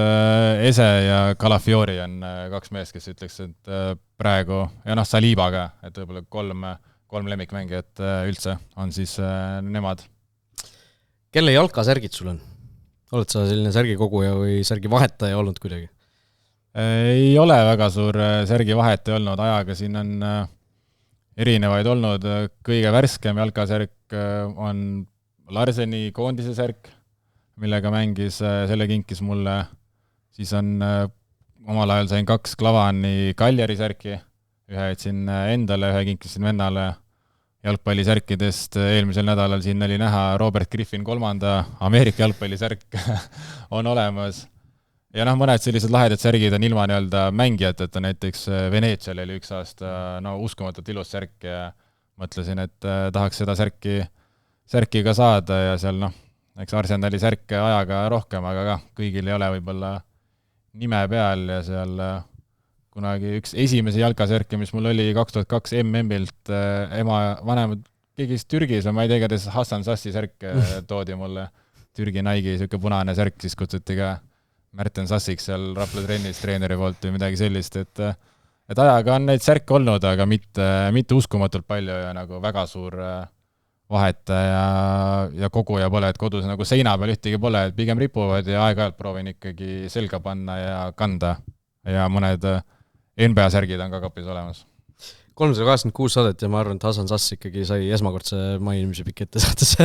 Ese ja Calafiori on kaks meest, kes ütleks, et praegu, ja Saliba ka, et võib-olla kolm lemmikmängijat üldse on siis nemad. Kelle jalkasärgid sul on? Oled sa selline särgikoguja või särgi vahetaja olnud kuidagi? Ei ole väga suur särgi vahetaja olnud, ajaga siin on erinevaid olnud. Kõige värskem jalkasärk on Larseni koondise särk, millega mängis, selle kinkis mulle. Siis on omal ajal sain 2 Klavani Kaljari särki, ühe jätsin endale, ühe kinkisin vennale. Jalgpallisärkidest eelmisel nädalal siin oli näha Robert Griffin 3. Ameerika jalgpallisärk on olemas. Ja mõned sellised lahedad särgid on ilma mängijateta, näiteks Venetsial oli üks aasta uskumatult ilus särk ja mõtlesin, et tahaks seda särki ka saada ja seal eks Arsenali särke ajaga rohkem, aga ka kõigil ei ole võib-olla nime peal ja seal kunagi üks esimese jalkasärke, mis mul oli 2002 MM-ilt ema vanemad kõigist Türgis, ma ei tea, kuidas Hassan Sassi särk toodi mulle Türgi Nike'i siuke punane särk, siis kutsuti ka Märten Sassiks seal Rapla trennis treeneri poolt või midagi sellist, et ajaga on neid särke olnud, aga mitte uskumatult palju ja väga suur vahet ja koguja pole, et kodus seina peal ühtegi pole, et pigem ripuvad ja aeg-ajalt proovin ikkagi selga panna ja kanda ja mõned NBA-särgid on ka kapis olemas. 386 saadet ja ma arvan, et Hassan Sass ikkagi sai esmakordse mainimise pikk ette saates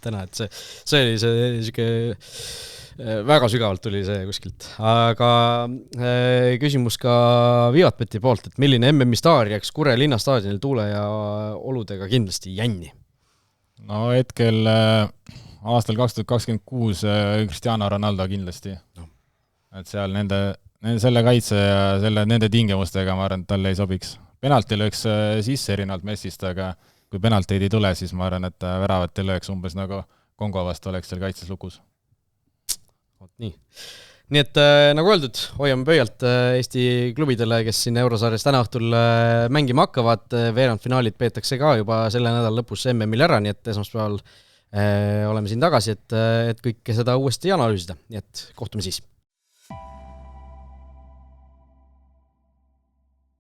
täna, et see oli see väga sügavalt tuli see kuskilt. Aga küsimus ka Vivatbeti poolt, et milline MM-i staar jääks Kure linnastaadionil tuule ja oludega kindlasti jänni? No hetkel aastal 2026 Cristiano Ronaldo kindlasti. Et seal selle kaitse ja nende tingimustega ma arvan, et talle ei sobiks. Penalti lööks sisse erinevalt Messist, aga kui penalteid ei tule, siis ma arvan, et väravat ei lööks umbes nagu Kongo vastu oleks seal kaitses lukus. Nii et nagu öeldud, hoiame pöialt Eesti klubidele, kes siin Eurosarjas täna õhtul mängima hakkavad. Veerandfinaalid peetakse ka juba selle nädala lõpus MM-il ära, nii et esmaspäeval oleme siin tagasi, et kõike seda uuesti analüüsida. Nii et kohtume siis.